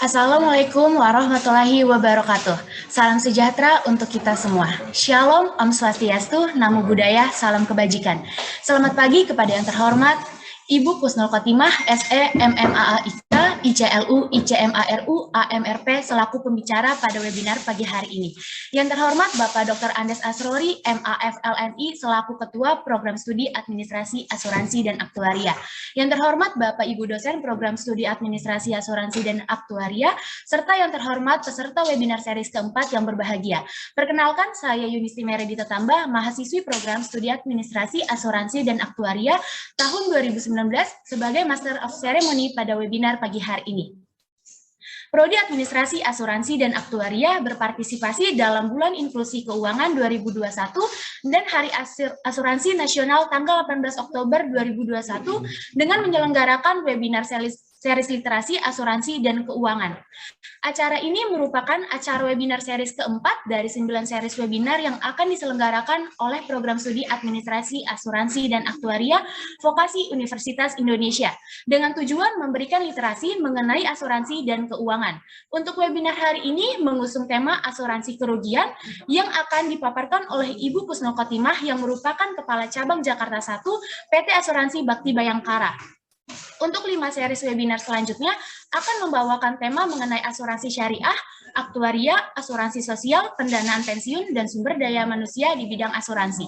Assalamualaikum warahmatullahi wabarakatuh. Salam sejahtera untuk kita semua. Shalom, Om Swastiastu, Namo Buddhaya, salam kebajikan. Selamat pagi kepada yang terhormat Ibu Kusnul Khotimah, SE, MMA IKA, ICLU, ICMARU, AMRP selaku pembicara pada webinar pagi hari ini. Yang terhormat Bapak Dr. Andes Asrori, MAFLNI selaku Ketua Program Studi Administrasi Asuransi dan Aktuaria. Yang terhormat Bapak Ibu dosen Program Studi Administrasi Asuransi dan Aktuaria, serta yang terhormat peserta webinar series keempat yang berbahagia. Perkenalkan, saya Yunisti Meredita Tambah, mahasiswi Program Studi Administrasi Asuransi dan Aktuaria tahun 2019 sebagai Master of Ceremony pada webinar pagi hari ini. Prodi Administrasi Asuransi dan Aktuaria berpartisipasi dalam Bulan Inklusi Keuangan 2021 dan Hari Asuransi Nasional tanggal 18 Oktober 2021 dengan menyelenggarakan webinar series literasi, asuransi, dan keuangan. Acara ini merupakan acara webinar series keempat dari 9 series webinar yang akan diselenggarakan oleh Program Studi Administrasi, Asuransi, dan Aktuaria Vokasi Universitas Indonesia dengan tujuan memberikan literasi mengenai asuransi dan keuangan. Untuk webinar hari ini mengusung tema asuransi kerugian yang akan dipaparkan oleh Ibu Kusnul Khotimah yang merupakan Kepala Cabang Jakarta 1 PT Asuransi Bakti Bayangkara. Untuk 5 series webinar selanjutnya akan membawakan tema mengenai asuransi syariah, aktuaria, asuransi sosial, pendanaan pensiun, dan sumber daya manusia di bidang asuransi.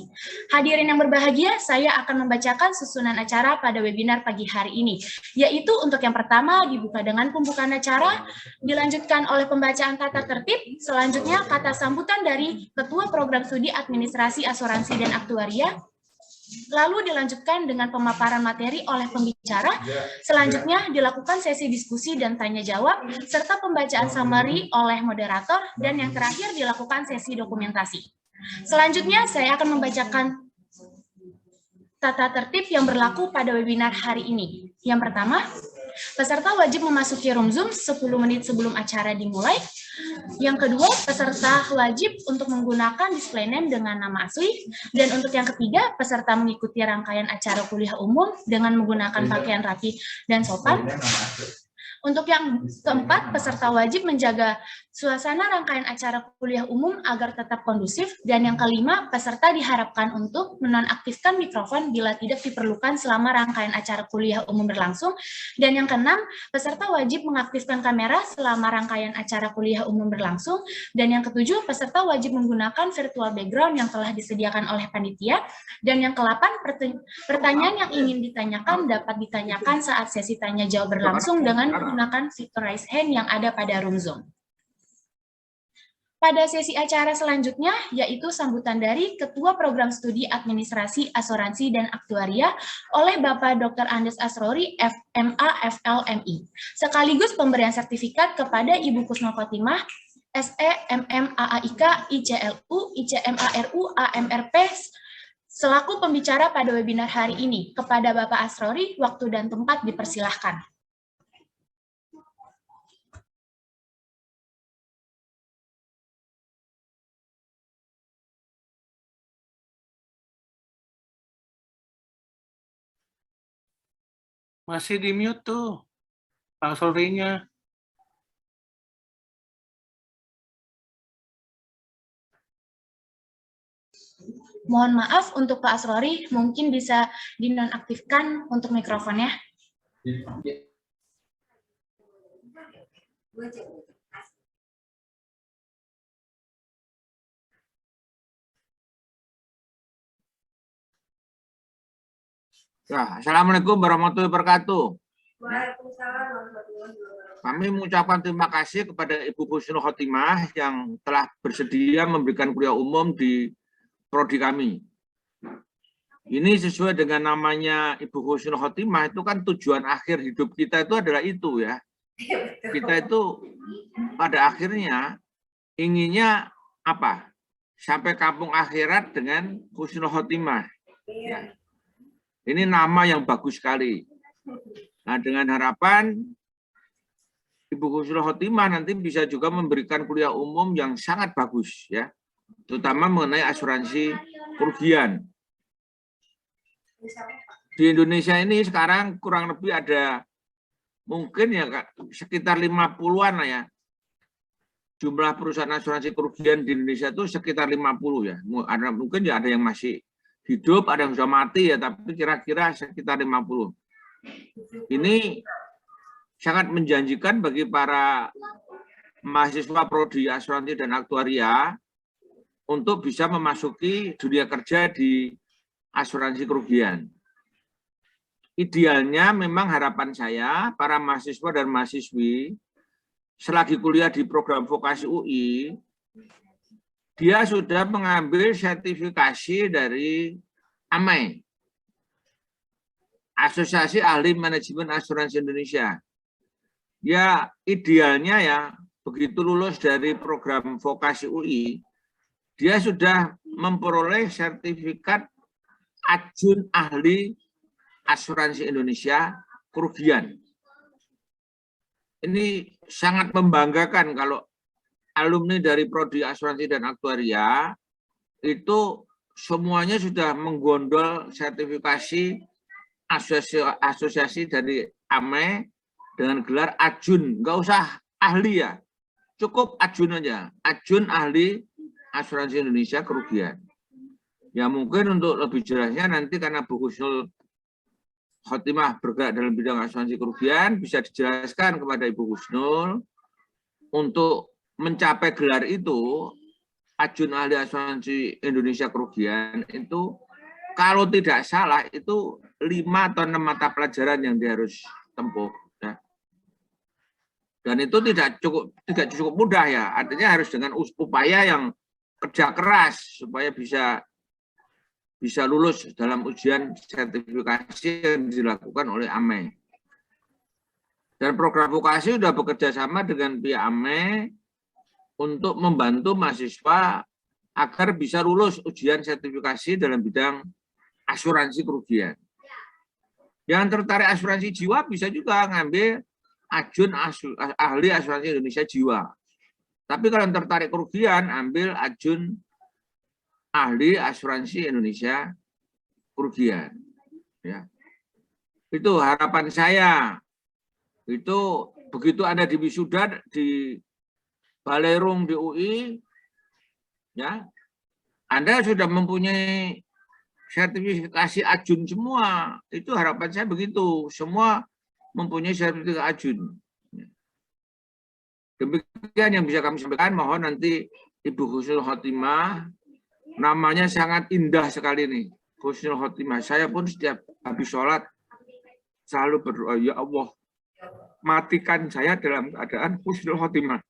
Hadirin yang berbahagia, saya akan membacakan susunan acara pada webinar pagi hari ini, yaitu untuk yang pertama dibuka dengan pembukaan acara, dilanjutkan oleh pembacaan tata tertib, selanjutnya kata sambutan dari Ketua Program Studi Administrasi Asuransi dan Aktuaria, lalu dilanjutkan dengan pemaparan materi oleh pembicara, selanjutnya dilakukan sesi diskusi dan tanya jawab, serta pembacaan summary oleh moderator, dan yang terakhir dilakukan sesi dokumentasi. Selanjutnya saya akan membacakan tata tertib yang berlaku pada webinar hari ini. Yang pertama, peserta wajib memasuki room Zoom 10 menit sebelum acara dimulai. Yang kedua, peserta wajib untuk menggunakan display name dengan nama asli. Dan untuk yang ketiga, peserta mengikuti rangkaian acara kuliah umum dengan menggunakan pakaian rapi dan sopan. Untuk yang keempat, peserta wajib menjaga suasana rangkaian acara kuliah umum agar tetap kondusif. Dan yang kelima, peserta diharapkan untuk menonaktifkan mikrofon bila tidak diperlukan selama rangkaian acara kuliah umum berlangsung. Dan yang keenam, peserta wajib mengaktifkan kamera selama rangkaian acara kuliah umum berlangsung. Dan yang ketujuh, peserta wajib menggunakan virtual background yang telah disediakan oleh panitia. Dan yang ke-8, pertanyaan yang ingin ditanyakan dapat ditanyakan saat sesi tanya jawab berlangsung dengan menggunakan fitur raise hand yang ada pada room Zoom. Pada sesi acara selanjutnya, yaitu sambutan dari Ketua Program Studi Administrasi, Asuransi, dan Aktuaria oleh Bapak Dr. Andes Asrori, FMA FLMI, sekaligus pemberian sertifikat kepada Ibu Kusnul Khotimah, SE, MMA ICLU, ICMARU, AMRP, selaku pembicara pada webinar hari ini. Kepada Bapak Asrori, waktu dan tempat dipersilahkan. Masih di mute tuh, Pak Solrinya. Mohon maaf untuk Pak Asrori, mungkin bisa dinonaktifkan untuk mikrofonnya. Ya, Assalamualaikum warahmatullahi wabarakatuh. Waalaikumsalam warahmatullahi wabarakatuh. Kami mengucapkan terima kasih kepada Ibu Kusnul Khotimah yang telah bersedia memberikan kuliah umum di prodi kami. Ini sesuai dengan namanya Ibu Kusnul Khotimah, itu kan tujuan akhir hidup kita itu adalah itu ya. Kita itu pada akhirnya inginnya apa? Sampai kampung akhirat dengan Kusnul Khotimah. Ya. Ini nama yang bagus sekali. Nah, dengan harapan Ibu Kusnul Khotimah nanti bisa juga memberikan kuliah umum yang sangat bagus ya, terutama mengenai asuransi kerugian. Di Indonesia ini sekarang kurang lebih ada mungkin ya Kak, sekitar 50-an lah ya. Jumlah perusahaan asuransi kerugian di Indonesia itu sekitar 50 ya. Mungkin ya ada yang masih hidup, ada yang sudah mati ya, tapi kira-kira sekitar 50. Ini sangat menjanjikan bagi para mahasiswa prodi asuransi dan aktuaria untuk bisa memasuki dunia kerja di asuransi kerugian. Idealnya memang harapan saya para mahasiswa dan mahasiswi selagi kuliah di program vokasi UI, dia sudah mengambil sertifikasi dari AME, Asosiasi Ahli Manajemen Asuransi Indonesia. Ya idealnya ya, begitu lulus dari program vokasi UI, dia sudah memperoleh sertifikat Ajun Ahli Asuransi Indonesia Kerugian. Ini sangat membanggakan kalau alumni dari prodi asuransi dan aktuaria itu semuanya sudah menggondol sertifikasi asosiasi dari AME dengan gelar Ajun. Nggak usah ahli ya, cukup Ajun aja. Ajun Ahli Asuransi Indonesia Kerugian. Ya mungkin untuk lebih jelasnya nanti karena Bu Husnul Khotimah bergerak dalam bidang asuransi kerugian, bisa dijelaskan kepada Ibu Husnul untuk mencapai gelar itu, Ajun Ahli Asuransi Indonesia Kerugian itu kalau tidak salah itu 5 atau 6 mata pelajaran yang dia harus tempuh. Ya. Dan itu tidak cukup mudah ya, artinya harus dengan upaya yang kerja keras supaya bisa lulus dalam ujian sertifikasi yang dilakukan oleh AME. Dan program vokasi sudah bekerja sama dengan pihak AME untuk membantu mahasiswa agar bisa lulus ujian sertifikasi dalam bidang asuransi kerugian. Yang tertarik asuransi jiwa bisa juga ngambil Ajun Ahli Asuransi Indonesia Jiwa. Tapi kalau yang tertarik kerugian, ambil Ajun Ahli Asuransi Indonesia Kerugian. Ya. Itu harapan saya. Itu begitu Anda di wisuda di Balerung di UI, ya, Anda sudah mempunyai sertifikasi Ajun semua. Itu harapan saya begitu. Semua mempunyai sertifikasi Ajun. Demikian yang bisa kami sampaikan. Mohon nanti Ibu Husnul Khotimah, namanya sangat indah sekali nih, Husnul Khotimah. Saya pun setiap habis sholat selalu berdoa, ya Allah, matikan saya dalam keadaan Husnul Khotimah.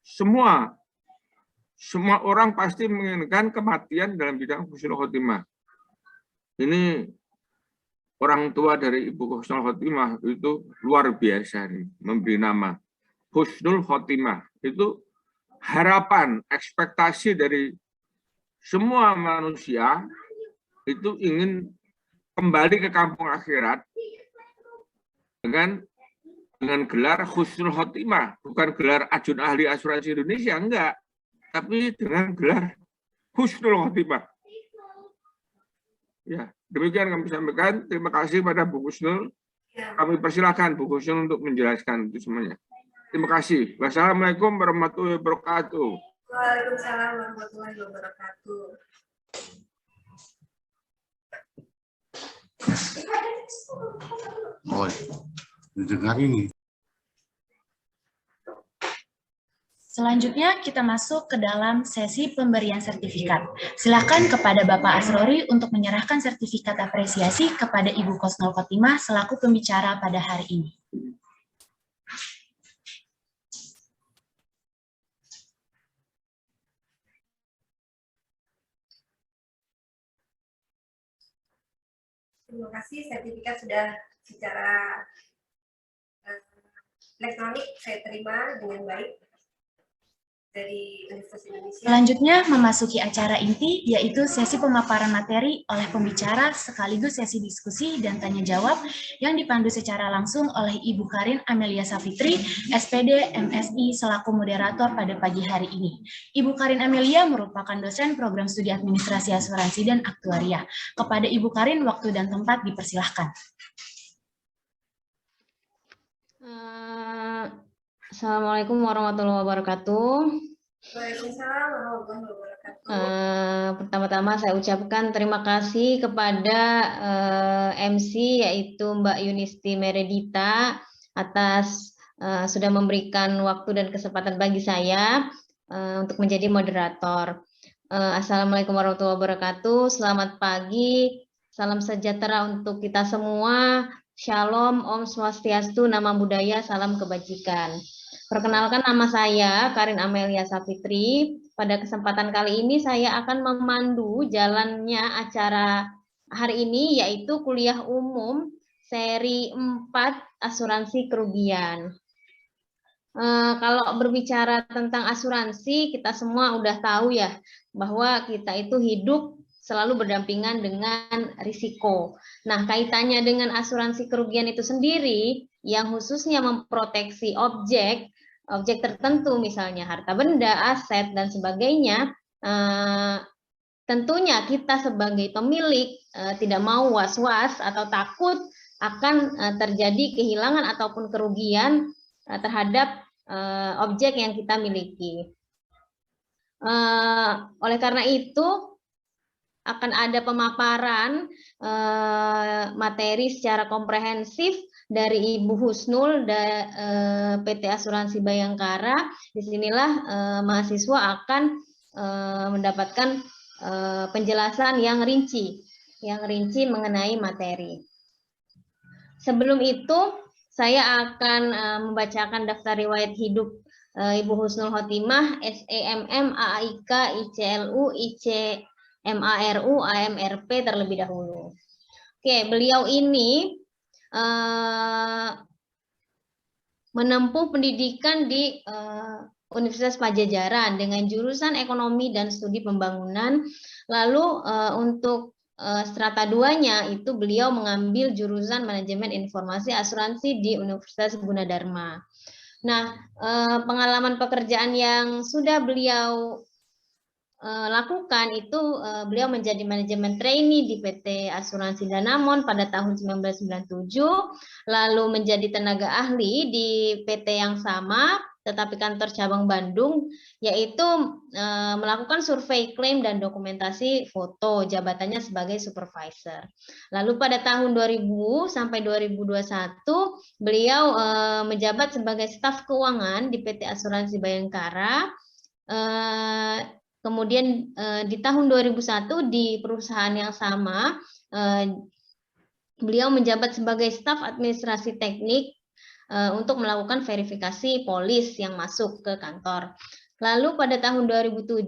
Semua orang pasti menginginkan kematian dalam bidang Husnul Khotimah. Ini orang tua dari Ibu Husnul Khotimah itu luar biasa nih, memberi nama Husnul Khotimah. Itu harapan, ekspektasi dari semua manusia itu ingin kembali ke kampung akhirat dengan gelar Husnul Khotimah, bukan gelar Ajun Ahli Asuransi Indonesia, enggak, tapi dengan gelar Husnul Khotimah. Ya, demikian kami sampaikan. Terima kasih pada Bu Husnul. Kami persilakan Bu Husnul untuk menjelaskan itu semuanya. Terima kasih. Wassalamualaikum warahmatullahi wabarakatuh. Waalaikumsalam warahmatullahi wabarakatuh. Oh, didengar ini. Selanjutnya kita masuk ke dalam sesi pemberian sertifikat. Silakan kepada Bapak Asrori untuk menyerahkan sertifikat apresiasi kepada Ibu Husnul Khotimah selaku pembicara pada hari ini. Terima kasih, sertifikat sudah secara elektronik saya terima dengan baik dari Universitas Indonesia. Selanjutnya memasuki acara inti, yaitu sesi pemaparan materi oleh pembicara sekaligus sesi diskusi dan tanya jawab yang dipandu secara langsung oleh Ibu Karin Amelia Safitri, SPD MSI selaku moderator pada pagi hari ini. Ibu Karin Amelia merupakan dosen program studi administrasi asuransi dan aktuaria. Kepada Ibu Karin, waktu dan tempat dipersilahkan. Assalamualaikum warahmatullahi wabarakatuh. Waalaikumsalam warahmatullahi wabarakatuh. Pertama-tama saya ucapkan terima kasih kepada MC yaitu Mbak Yunisti Meredita atas sudah memberikan waktu dan kesempatan bagi saya untuk menjadi moderator. Assalamualaikum warahmatullahi wabarakatuh. Selamat pagi, salam sejahtera untuk kita semua. Shalom, Om Swastiastu, Nama Budaya, Salam Kebajikan. Perkenalkan, nama saya Karin Amelia Safitri. Pada kesempatan kali ini saya akan memandu jalannya acara hari ini, yaitu kuliah umum seri 4 asuransi kerugian. Kalau berbicara tentang asuransi, kita semua udah tahu ya bahwa kita itu hidup selalu berdampingan dengan risiko. Nah, kaitannya dengan asuransi kerugian itu sendiri yang khususnya memproteksi objek tertentu, misalnya harta benda, aset, dan sebagainya, tentunya kita sebagai pemilik tidak mau was-was atau takut akan terjadi kehilangan ataupun kerugian terhadap objek yang kita miliki. Oleh karena itu, akan ada pemaparan materi secara komprehensif dari Ibu Husnul PT Asuransi Bayangkara. Disinilah mahasiswa akan mendapatkan penjelasan yang rinci mengenai materi. Sebelum itu, saya akan membacakan daftar riwayat hidup Ibu Husnul Khotimah, SEMM, AAIK, ICLU, ICMARU, AMRP terlebih dahulu. Oke, beliau ini menempuh pendidikan di Universitas Pajajaran dengan jurusan Ekonomi dan Studi Pembangunan. Lalu untuk strata 2-nya itu beliau mengambil jurusan Manajemen Informasi Asuransi di Universitas Gunadarma. Nah, pengalaman pekerjaan yang sudah beliau lakukan itu beliau menjadi manajemen trainee di PT Asuransi Danamon pada tahun 1997, lalu menjadi tenaga ahli di PT yang sama tetapi kantor cabang Bandung, yaitu melakukan survei klaim dan dokumentasi foto, jabatannya sebagai supervisor. Lalu pada tahun 2000 sampai 2021 beliau menjabat sebagai staf keuangan di PT Asuransi Bayangkara. Kemudian di tahun 2001 di perusahaan yang sama, beliau menjabat sebagai staf administrasi teknik untuk melakukan verifikasi polis yang masuk ke kantor. Lalu pada tahun 2007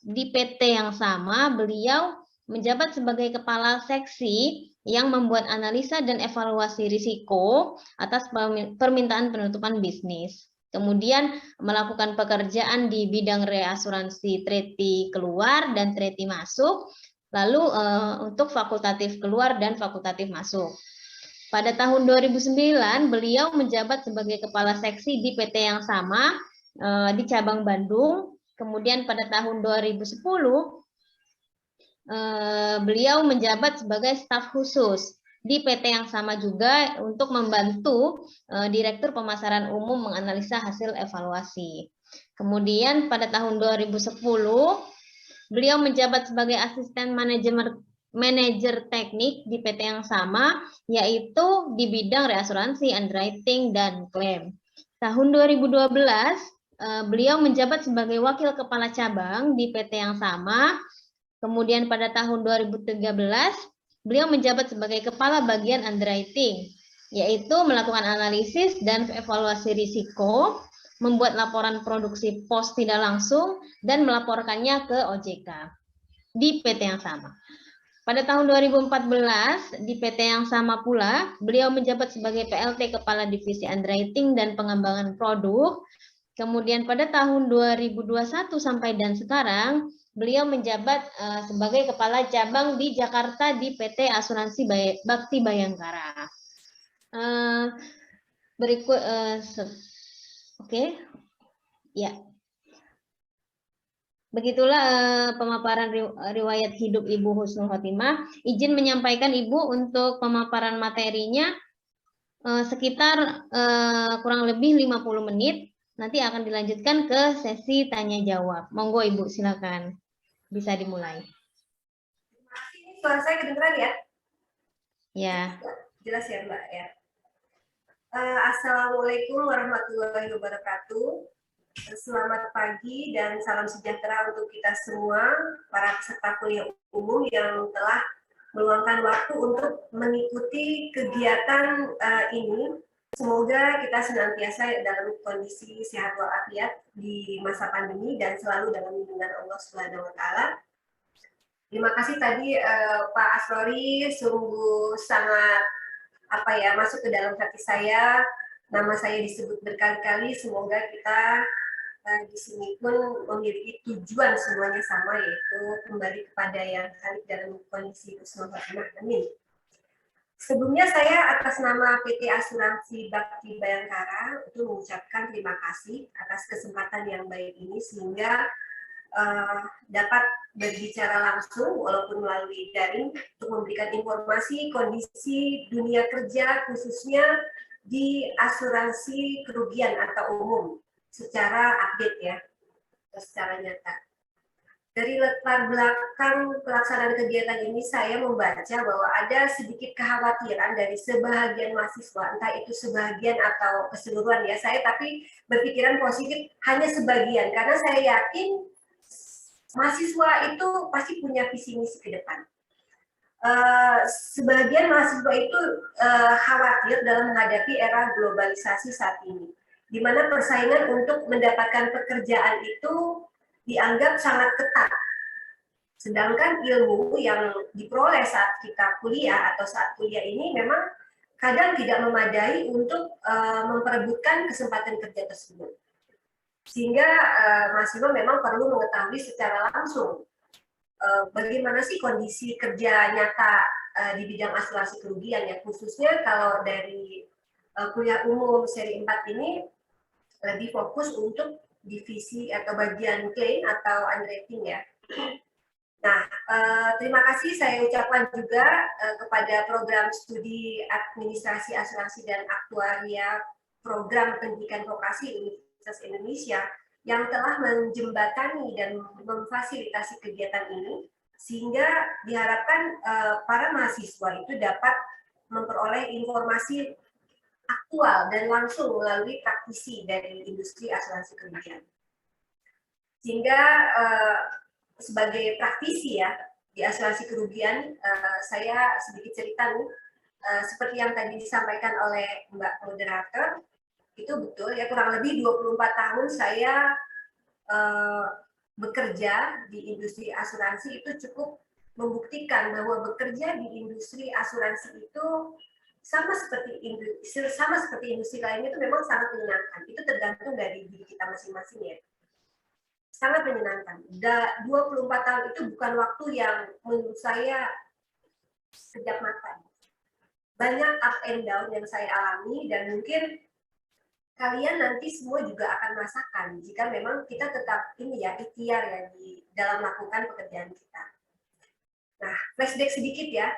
di PT yang sama, beliau menjabat sebagai kepala seksi yang membuat analisa dan evaluasi risiko atas permintaan penutupan bisnis. Kemudian melakukan pekerjaan di bidang reasuransi treaty keluar dan treaty masuk, lalu untuk fakultatif keluar dan fakultatif masuk. Pada tahun 2009, beliau menjabat sebagai kepala seksi di PT yang sama di cabang Bandung. Kemudian pada tahun 2010, beliau menjabat sebagai staf khusus di PT yang sama juga untuk membantu Direktur Pemasaran Umum menganalisa hasil evaluasi. Kemudian pada tahun 2010, beliau menjabat sebagai asisten manajer teknik di PT yang sama, yaitu di bidang reasuransi, underwriting, dan klaim. Tahun 2012, beliau menjabat sebagai wakil kepala cabang di PT yang sama. Kemudian pada tahun 2013, beliau menjabat sebagai kepala bagian underwriting, yaitu melakukan analisis dan evaluasi risiko, membuat laporan produksi pos tidak langsung, dan melaporkannya ke OJK di PT yang sama. Pada tahun 2014, di PT yang sama pula, beliau menjabat sebagai PLT Kepala Divisi Underwriting dan Pengembangan Produk. Kemudian pada tahun 2021 sampai dan sekarang, beliau menjabat sebagai Kepala Cabang di Jakarta di PT Asuransi Bakti Bayangkara. Berikut, oke, ya. Begitulah pemaparan riwayat hidup Ibu Husnul Khotimah. Izin menyampaikan Ibu untuk pemaparan materinya. sekitar kurang lebih 50 menit. Nanti akan dilanjutkan ke sesi tanya jawab. Monggo Ibu, silakan. Bisa dimulai. Ini suara saya kedengeran ya? Ya. Jelas ya Mbak ya. Assalamualaikum warahmatullahi wabarakatuh. Selamat pagi dan salam sejahtera untuk kita semua, para peserta kuliah umum yang telah meluangkan waktu untuk mengikuti kegiatan ini. Semoga kita senantiasa dalam kondisi sehat walafiat di masa pandemi dan selalu dalam lindungan Allah Subhanahu wa taala. Terima kasih tadi Pak Asrori, sungguh sangat masuk ke dalam hati saya. Nama saya disebut berkali-kali. Semoga kita di sini pun memiliki tujuan semuanya sama, yaitu kembali kepada yang khalik dalam kondisi husnul khotimah. Amin. Sebelumnya saya atas nama PT Asuransi Bakti Bayangkara itu mengucapkan terima kasih atas kesempatan yang baik ini sehingga dapat berbicara langsung walaupun melalui daring untuk memberikan informasi kondisi dunia kerja khususnya di asuransi kerugian atau umum secara update ya, secara nyata. Dari latar belakang pelaksanaan kegiatan ini saya membaca bahwa ada sedikit kekhawatiran dari sebahagian mahasiswa, entah itu sebahagian atau keseluruhan ya, saya tapi berpikiran positif hanya sebagian, karena saya yakin mahasiswa itu pasti punya visi misi ke depan. Sebagian mahasiswa itu khawatir dalam menghadapi era globalisasi saat ini, di mana persaingan untuk mendapatkan pekerjaan itu dianggap sangat ketat. Sedangkan ilmu yang diperoleh saat kita kuliah atau saat kuliah ini memang kadang tidak memadai untuk memperebutkan kesempatan kerja tersebut. Sehingga mahasiswa memang perlu mengetahui secara langsung bagaimana sih kondisi kerja nyata di bidang asuransi kerugian ya, khususnya kalau dari kuliah umum seri 4 ini lebih fokus untuk divisi atau bagian claim atau underwriting ya. Nah, terima kasih saya ucapkan juga kepada program studi administrasi asuransi dan aktuaria program pendidikan vokasi Universitas Indonesia yang telah menjembatani dan memfasilitasi kegiatan ini sehingga diharapkan para mahasiswa itu dapat memperoleh informasi aktual dan langsung melalui praktisi dari industri asuransi kerugian. Sehingga sebagai praktisi ya di asuransi kerugian, saya sedikit cerita nih, seperti yang tadi disampaikan oleh Mbak Moderator, itu betul ya, kurang lebih 24 tahun saya bekerja di industri asuransi itu cukup membuktikan bahwa bekerja di industri asuransi itu sama seperti industri lainnya itu memang sangat menyenangkan. Itu tergantung dari diri kita masing-masing ya. Sangat menyenangkan. 24 tahun itu bukan waktu yang menurut saya sekejap mata. Banyak up and down yang saya alami dan mungkin kalian nanti semua juga akan merasakan jika memang kita tetap ikhtiar ya di dalam melakukan pekerjaan kita. Nah, flashback sedikit ya.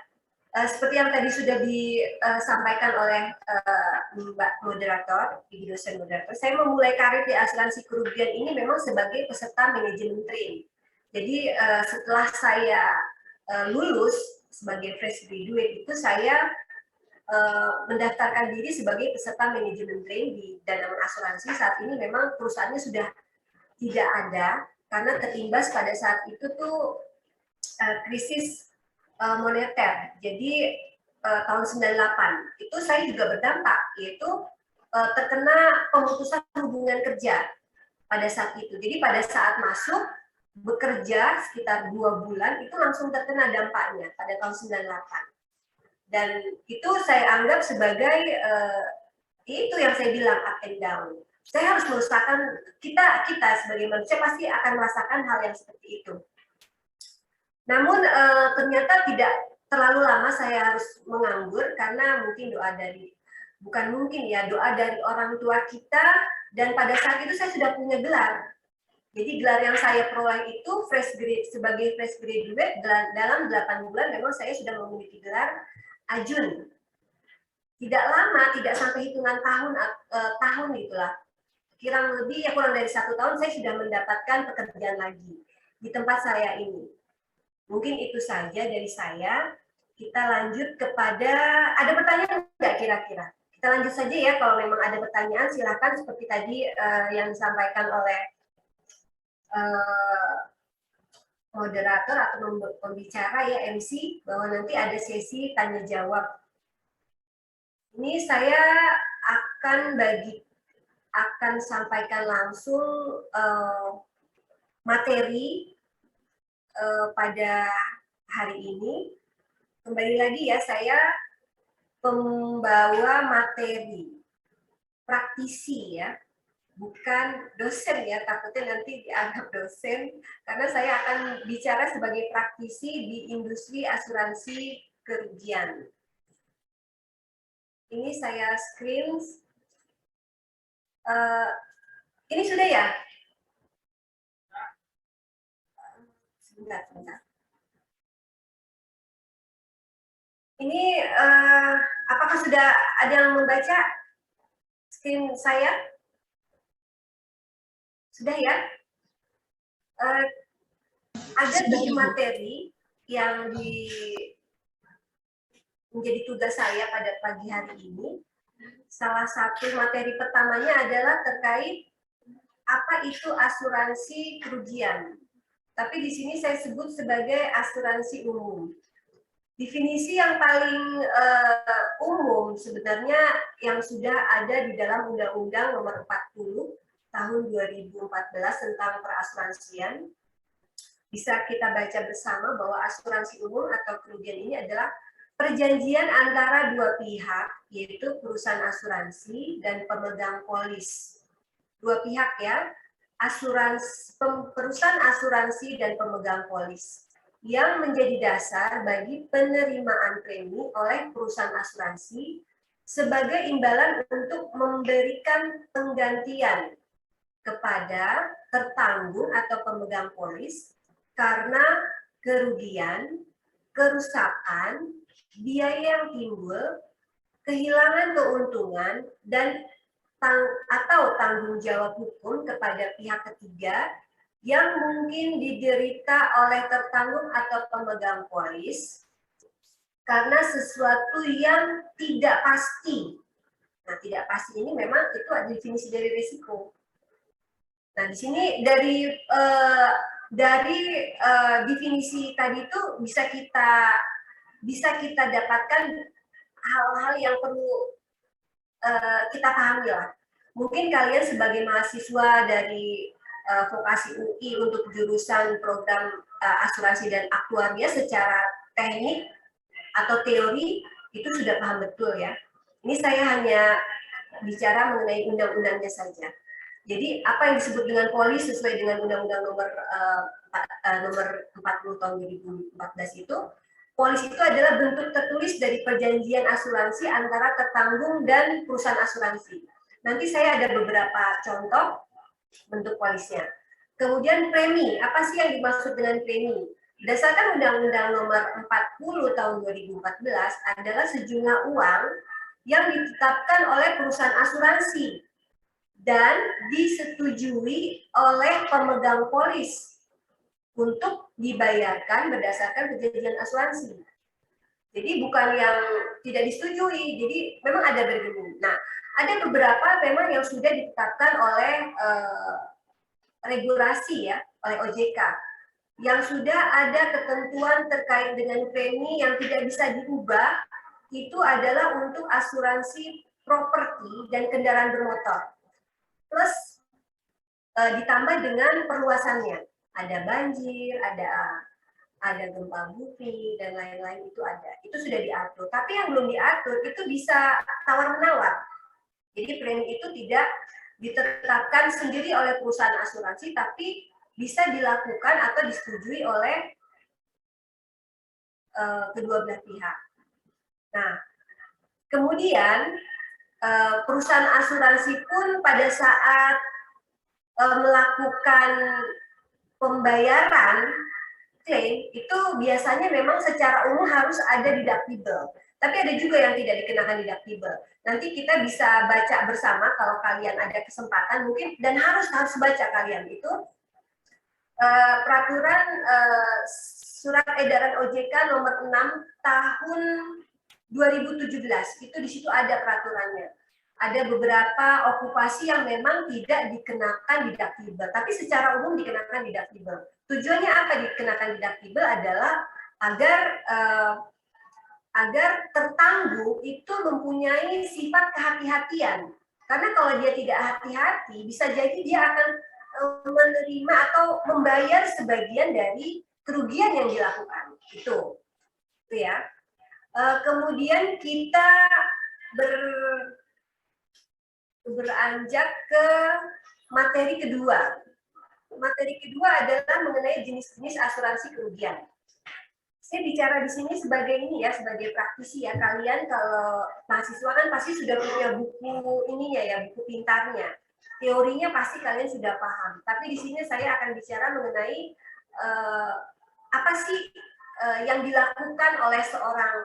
Seperti yang tadi sudah disampaikan oleh Mbak Moderator, Ibu dosen moderator, saya memulai karir di asuransi kerugian ini memang sebagai peserta manajemen train. Jadi setelah saya lulus sebagai fresh graduate itu saya mendaftarkan diri sebagai peserta manajemen train di Danamon Asuransi. Saat ini memang perusahaannya sudah tidak ada karena terimbas pada saat itu tuh krisis moneter. Jadi tahun 98 itu saya juga berdampak, yaitu terkena pemutusan hubungan kerja pada saat itu. Jadi pada saat masuk bekerja sekitar 2 bulan itu langsung terkena dampaknya pada tahun 98. Dan itu saya anggap sebagai itu yang saya bilang up and down. Saya harus merasakan, kita sebagai manusia pasti akan merasakan hal yang seperti itu. Namun ternyata tidak terlalu lama saya harus menganggur karena mungkin doa dari orang tua kita, dan pada saat itu saya sudah punya gelar. Jadi gelar yang saya peroleh itu sebagai fresh graduate dalam 8 bulan memang saya sudah memiliki gelar Ajun. tidak lama, tidak sampai hitungan tahun itulah. Kurang lebih ya kurang dari 1 tahun saya sudah mendapatkan pekerjaan lagi di tempat saya ini. Mungkin itu saja dari saya. Kita lanjut kepada, ada pertanyaan nggak kira-kira? Kita lanjut saja ya, kalau memang ada pertanyaan silakan seperti tadi yang disampaikan oleh moderator atau pembicara ya MC, bahwa nanti ada sesi tanya jawab. Ini saya akan sampaikan langsung materi pada hari ini. Kembali lagi ya, saya pembawa materi, praktisi ya, bukan dosen ya, takutnya nanti dianggap dosen, karena saya akan bicara sebagai praktisi di industri asuransi kerugian. Ini saya screen. Ini sudah ya? Sebentar. Ini apakah sudah ada yang membaca screen saya? Sudah ya? Ada 7 materi yang menjadi tugas saya pada pagi hari ini. Salah satu materi pertamanya adalah terkait apa itu asuransi kerugian. Tapi di sini saya sebut sebagai asuransi umum. Definisi yang paling umum sebenarnya yang sudah ada di dalam Undang-Undang Nomor 40 Tahun 2014 tentang perasuransian. Bisa kita baca bersama bahwa asuransi umum atau kerugian ini adalah perjanjian antara dua pihak, yaitu perusahaan asuransi dan pemegang polis. Dua pihak ya, perusahaan asuransi dan pemegang polis, yang menjadi dasar bagi penerimaan premi oleh perusahaan asuransi sebagai imbalan untuk memberikan penggantian kepada tertanggung atau pemegang polis karena kerugian, kerusakan, biaya yang timbul, kehilangan keuntungan, dan atau tanggung jawab hukum kepada pihak ketiga yang mungkin diderita oleh tertanggung atau pemegang polis karena sesuatu yang tidak pasti. Nah, tidak pasti ini memang itu ada definisi dari risiko. Nah, di sini dari definisi tadi itu bisa kita dapatkan hal-hal yang perlu kita pahami lah. Mungkin kalian sebagai mahasiswa dari vokasi UI untuk jurusan program asuransi dan aktuaria secara teknik atau teori itu sudah paham betul ya. Ini saya hanya bicara mengenai undang-undangnya saja. Jadi apa yang disebut dengan polis sesuai dengan Undang-Undang Nomor 40 Tahun 2014 itu, polis itu adalah bentuk tertulis dari perjanjian asuransi antara tertanggung dan perusahaan asuransi. Nanti saya ada beberapa contoh bentuk polisnya. Kemudian premi, apa sih yang dimaksud dengan premi? Berdasarkan Undang-Undang Nomor 40 Tahun 2014 adalah sejumlah uang yang ditetapkan oleh perusahaan asuransi dan disetujui oleh pemegang polis untuk dibayarkan berdasarkan perjanjian asuransi. Jadi bukan yang tidak disetujui, jadi memang ada bergabung. Nah, ada beberapa memang yang sudah ditetapkan oleh regulasi ya, oleh OJK, yang sudah ada ketentuan terkait dengan premi yang tidak bisa diubah, itu adalah untuk asuransi properti dan kendaraan bermotor. Plus ditambah dengan perluasannya, ada banjir, ada gempa bumi dan lain-lain itu ada, itu sudah diatur. Tapi yang belum diatur itu bisa tawar-menawar. Jadi premi itu tidak ditetapkan sendiri oleh perusahaan asuransi, tapi bisa dilakukan atau disetujui oleh kedua belah pihak. Nah, kemudian perusahaan asuransi pun pada saat melakukan pembayaran klaim itu biasanya memang secara umum harus ada deductible. Tapi ada juga yang tidak dikenakan deductible. Nanti kita bisa baca bersama kalau kalian ada kesempatan mungkin, dan harus baca kalian itu peraturan surat edaran OJK nomor 6 tahun 2017. Itu di situ ada peraturannya. Ada beberapa okupasi yang memang tidak dikenakan deductible, tapi secara umum dikenakan deductible. Tujuannya apa dikenakan deductible adalah agar tertangguh itu mempunyai sifat kehati-hatian. Karena kalau dia tidak hati-hati, bisa jadi dia akan menerima atau membayar sebagian dari kerugian yang dilakukan. Itu ya. Kemudian kita beranjak ke materi kedua. Materi kedua adalah mengenai jenis-jenis asuransi kerugian. Saya bicara di sini sebagai ini ya, sebagai praktisi ya. Kalian kalau mahasiswa kan pasti sudah punya buku ininya ya, buku pintarnya. Teorinya pasti kalian sudah paham. Tapi di sini saya akan bicara mengenai apa sih yang dilakukan oleh seorang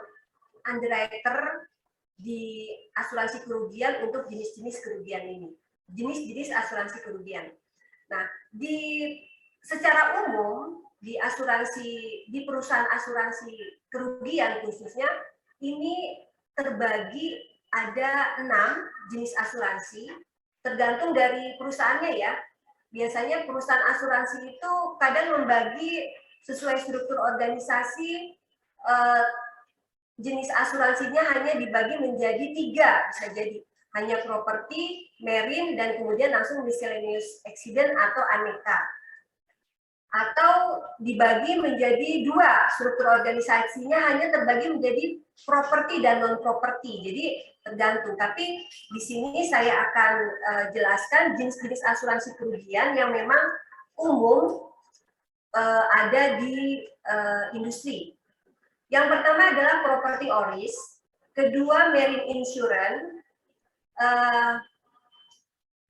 underwriter di asuransi kerugian untuk jenis-jenis kerugian ini. Jenis-jenis asuransi kerugian. Nah, secara umum di perusahaan asuransi kerugian khususnya ini terbagi ada 6 jenis asuransi, tergantung dari perusahaannya ya. Biasanya perusahaan asuransi itu kadang membagi sesuai struktur organisasi, jenis asuransinya hanya dibagi menjadi 3, bisa jadi hanya properti, marine, dan kemudian langsung miscellaneous accident atau aneka. Atau dibagi menjadi 2, struktur organisasinya hanya terbagi menjadi properti dan non-properti. Jadi tergantung. Tapi di sini saya akan jelaskan jenis-jenis asuransi kerugian yang memang umum ada di industri. Yang pertama adalah property or risk, kedua marine insurance,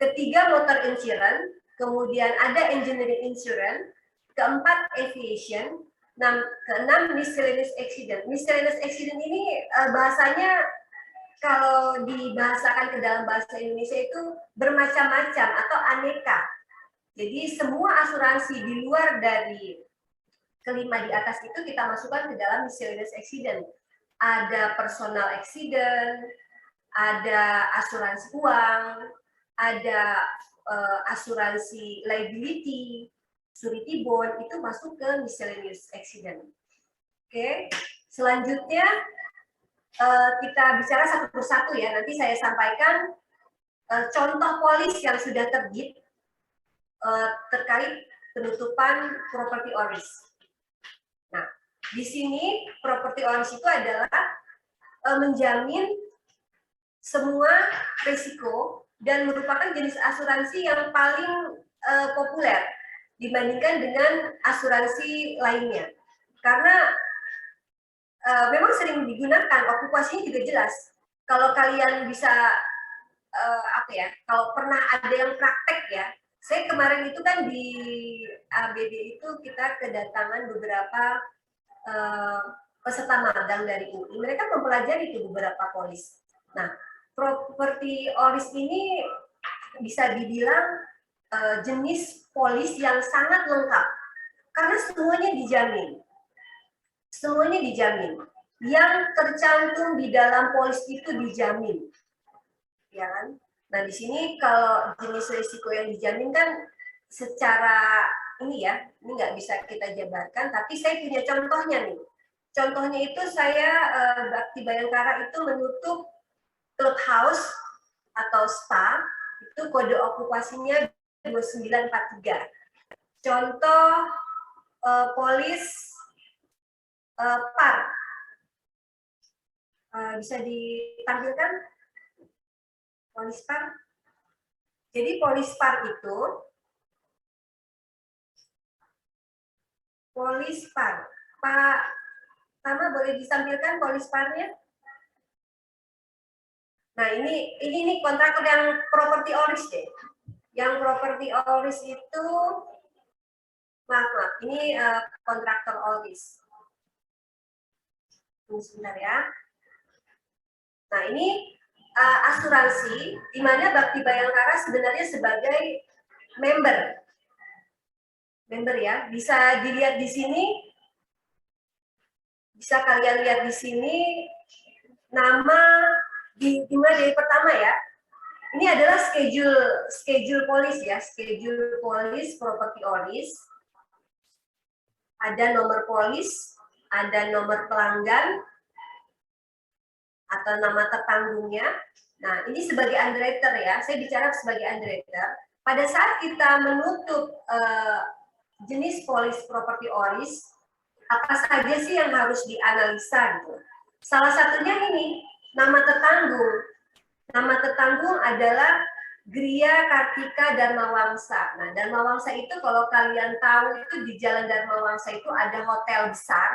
ketiga motor insurance, kemudian ada engineering insurance, keempat aviation, keenam miscellaneous accident. Miscellaneous accident ini bahasanya kalau dibahasakan ke dalam bahasa Indonesia itu bermacam-macam atau aneka. Jadi semua asuransi di luar dari kelima di atas itu kita masukkan ke dalam miscellaneous accident. Ada personal accident, ada asuransi uang, ada asuransi liability, surety bond, itu masuk ke miscellaneous accident. Oke, selanjutnya kita bicara satu persatu ya. Nanti saya sampaikan contoh polis yang sudah terbit terkait penutupan property or risk. Nah, di sini property or risk itu adalah menjamin semua risiko dan merupakan jenis asuransi yang paling populer dibandingkan dengan asuransi lainnya. Karena memang sering digunakan, okupasinya juga jelas. Kalau kalian bisa kalau pernah ada yang praktek ya, saya kemarin itu kan di ABB itu kita kedatangan beberapa peserta magang dari UI. Mereka mempelajari itu beberapa polis. Nah, property or risk ini bisa dibilang jenis polis yang sangat lengkap karena semuanya dijamin. Semuanya dijamin. Yang tercantum di dalam polis itu dijamin. Ya kan? Nah, di sini kalau jenis risiko yang dijamin kan secara ini ya, ini nggak bisa kita jabarkan, tapi saya punya contohnya nih. Contohnya itu saya Bakti Bayangkara itu menutup clubhouse atau spa, itu kode okupasinya 2943. Contoh polis PAR. Bisa ditampilkan polis PAR. Jadi polis PAR itu polis PAR. Pak Tama boleh ditampilkan polis PAR-nya? Nah, ini kontraktor yang property or risk deh. Yang property or risk itu maaf, ini kontraktor all risk. Tunggu sebentar ya. Nah, ini asuransi di mana Bakti Bayangkara sebenarnya sebagai member ya. Bisa dilihat di sini, bisa kalian lihat di sini nama dimulai dari pertama ya. Ini adalah schedule polis ya, schedule polis property owners. Ada nomor polis, ada nomor pelanggan atau nama tertanggungnya. Nah, ini sebagai underwriter ya, saya bicara sebagai underwriter. Pada saat kita menutup jenis polis property owners, apa saja sih yang harus dianalisa gitu. Salah satunya ini, nama tertanggung. Nama tertanggung adalah Gria Kartika Dharma Wangsa. Nah, Dharma Wangsa itu kalau kalian tahu itu di Jalan Dharma Wangsa itu ada hotel besar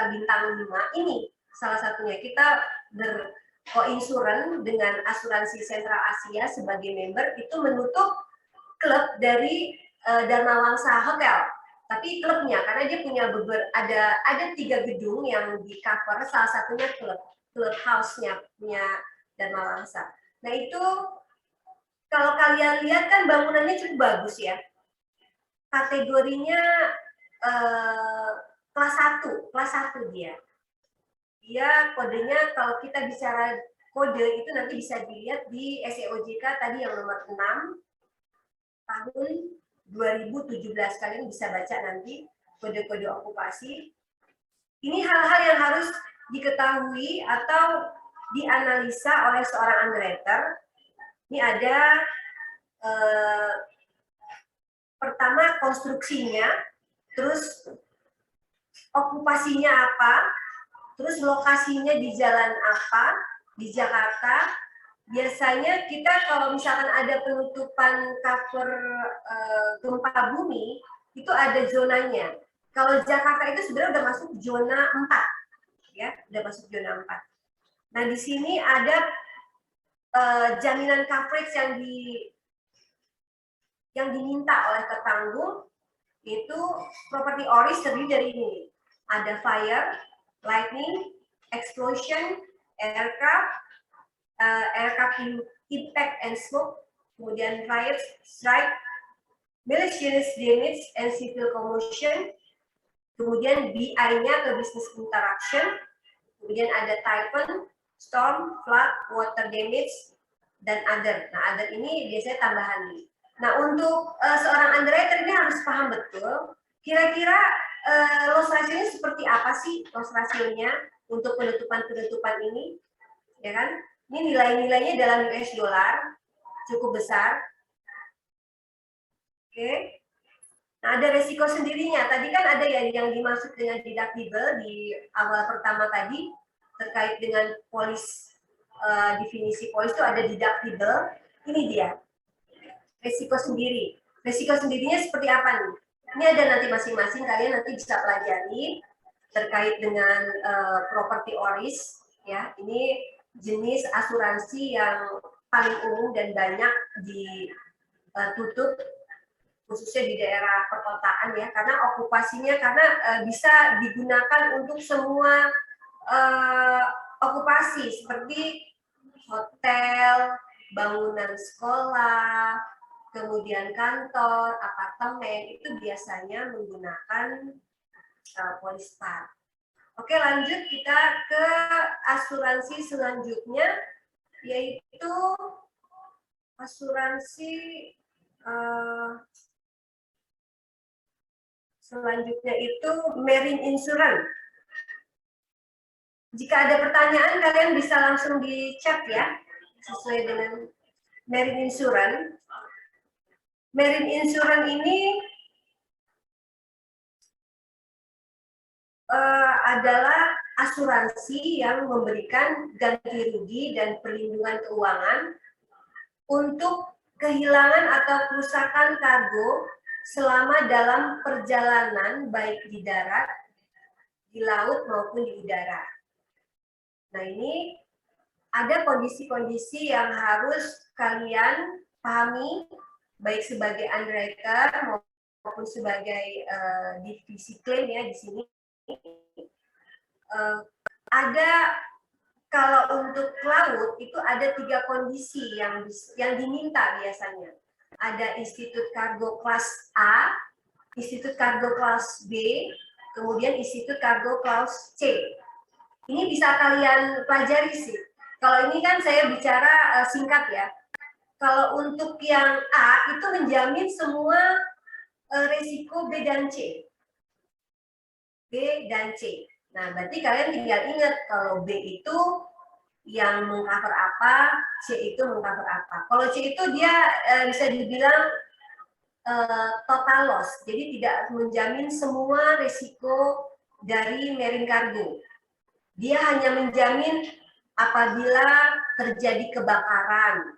bintang 5. Ini salah satunya. Kita berkoinsuran dengan asuransi Sentral Asia sebagai member itu menutup klub dari Dharma Wangsa Hotel. Tapi klubnya karena dia punya ada 3 gedung yang di cover, salah satunya clubhouse-nya punya Dharma Wangsa. Nah, itu kalau kalian lihat kan bangunannya cukup bagus ya. Kategorinya kelas 1 dia. Dia kodenya kalau kita bicara kode itu nanti bisa dilihat di SEOJK tadi yang nomor 6 tahun 2017. Kalian bisa baca nanti kode-kode okupasi. Ini hal-hal yang harus diketahui atau dianalisa oleh seorang underwriter. Ini ada pertama konstruksinya, terus okupasinya apa, terus lokasinya di jalan apa, di Jakarta. Biasanya kita kalau misalkan ada penutupan cover gempa bumi, itu ada zonanya. Kalau Jakarta itu sebenarnya udah masuk zona 4, ya, udah masuk zona 4. Nah, di sini ada jaminan coverage yang diminta oleh tertanggung, itu property owners terdiri dari ini. Ada fire, lightning, explosion, aircraft impact and smoke, kemudian riot, strike, malicious damage and civil commotion, kemudian BI-nya ke business interruption, kemudian ada typhoon, storm, flood, water damage, dan other. Nah, other ini biasanya tambahan nih. Nah, untuk seorang underwriter ini harus paham betul, kira-kira loss ratio-nya seperti apa sih loss ratio-nya untuk penutupan-penutupan ini, ya kan? Ini nilai-nilainya dalam US dollar, cukup besar. Oke. Nah, ada resiko sendirinya. Tadi kan ada yang dimaksud dengan deductible di awal pertama tadi, terkait dengan polis, definisi polis itu ada deductible. Ini dia, resiko sendiri. Resiko sendirinya seperti apa nih? Ini ada nanti masing-masing, kalian nanti bisa pelajari terkait dengan property owners. Ya, ini jenis asuransi yang paling umum dan banyak ditutup khususnya di daerah perkotaan ya, karena okupasinya bisa digunakan untuk semua okupasi seperti hotel, bangunan sekolah, kemudian kantor, apartemen, itu biasanya menggunakan polis par. Oke, lanjut kita ke asuransi selanjutnya, yaitu asuransi selanjutnya itu marine insurance. Jika ada pertanyaan, kalian bisa langsung di chat ya, sesuai dengan marine insurance. Marine insurance ini adalah asuransi yang memberikan ganti rugi dan perlindungan keuangan untuk kehilangan atau kerusakan kargo selama dalam perjalanan baik di darat, di laut maupun di udara. Nah, ini ada kondisi-kondisi yang harus kalian pahami baik sebagai underwriter maupun sebagai divisi claim ya di sini. Ada kalau kalau untuk laut itu ada 3 kondisi yang diminta biasanya. Ada institut kargo kelas A, institut kargo kelas B, kemudian institut kargo kelas C. Ini bisa kalian pelajari sih. Kalau ini kan saya bicara singkat ya. Kalau untuk yang A itu menjamin semua resiko B dan C. B dan C. Nah, berarti kalian tinggal ingat kalau B itu yang mengcover apa, C itu mengcover apa. Kalau C itu dia bisa dibilang total loss, jadi tidak menjamin semua resiko dari marine cargo. Dia hanya menjamin apabila terjadi kebakaran,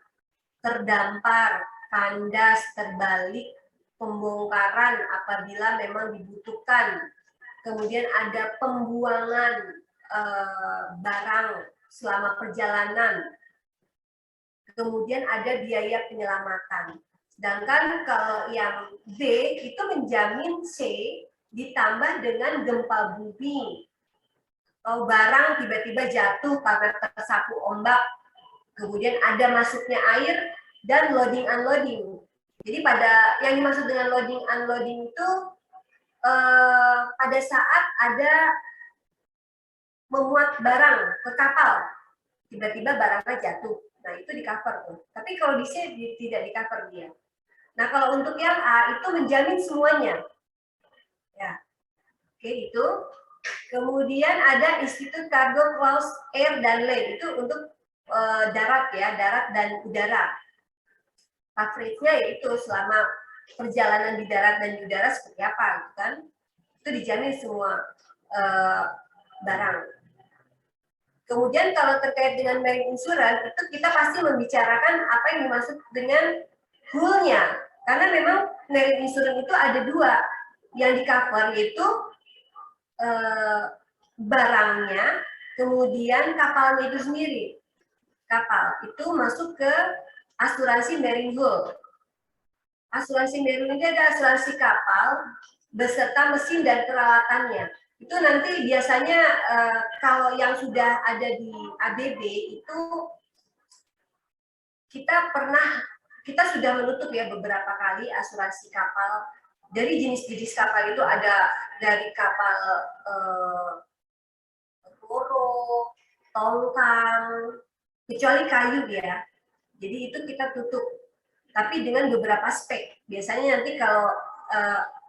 terdampar, kandas, terbalik, pembongkaran apabila memang dibutuhkan. Kemudian ada pembuangan barang selama perjalanan. Kemudian ada biaya penyelamatan. Sedangkan kalau yang B itu menjamin C ditambah dengan gempa bumi. Kalau barang tiba-tiba jatuh karena tersapu ombak, kemudian ada masuknya air dan loading unloading. Jadi pada yang dimaksud dengan loading unloading itu pada saat ada memuat barang ke kapal, tiba-tiba barangnya jatuh, nah itu di cover tuh. Tapi kalau di C tidak di cover dia. Nah kalau untuk yang A itu menjamin semuanya, ya, oke itu. Kemudian ada Institut Cargo Clause Air dan Land itu untuk darat ya, darat dan udara. Coverage-nya yaitu selama perjalanan di darat dan di udara seperti apa, gitu kan? Itu dijamin semua barang. Kemudian kalau terkait dengan marine insurance, itu kita pasti membicarakan apa yang dimaksud dengan hull-nya. Karena memang marine insurance itu ada 2 yang di cover, yaitu barangnya, kemudian kapalnya itu sendiri. Kapal itu masuk ke asuransi marine hull. Asuransi marine itu ada asuransi kapal beserta mesin dan peralatannya. Itu nanti biasanya kalau yang sudah ada di ABB itu kita sudah menutup ya beberapa kali asuransi kapal. Dari jenis-jenis kapal itu ada dari kapal roro, tongkang, kecuali kayu ya. Jadi itu kita tutup. Tapi dengan beberapa spek. Biasanya nanti kalau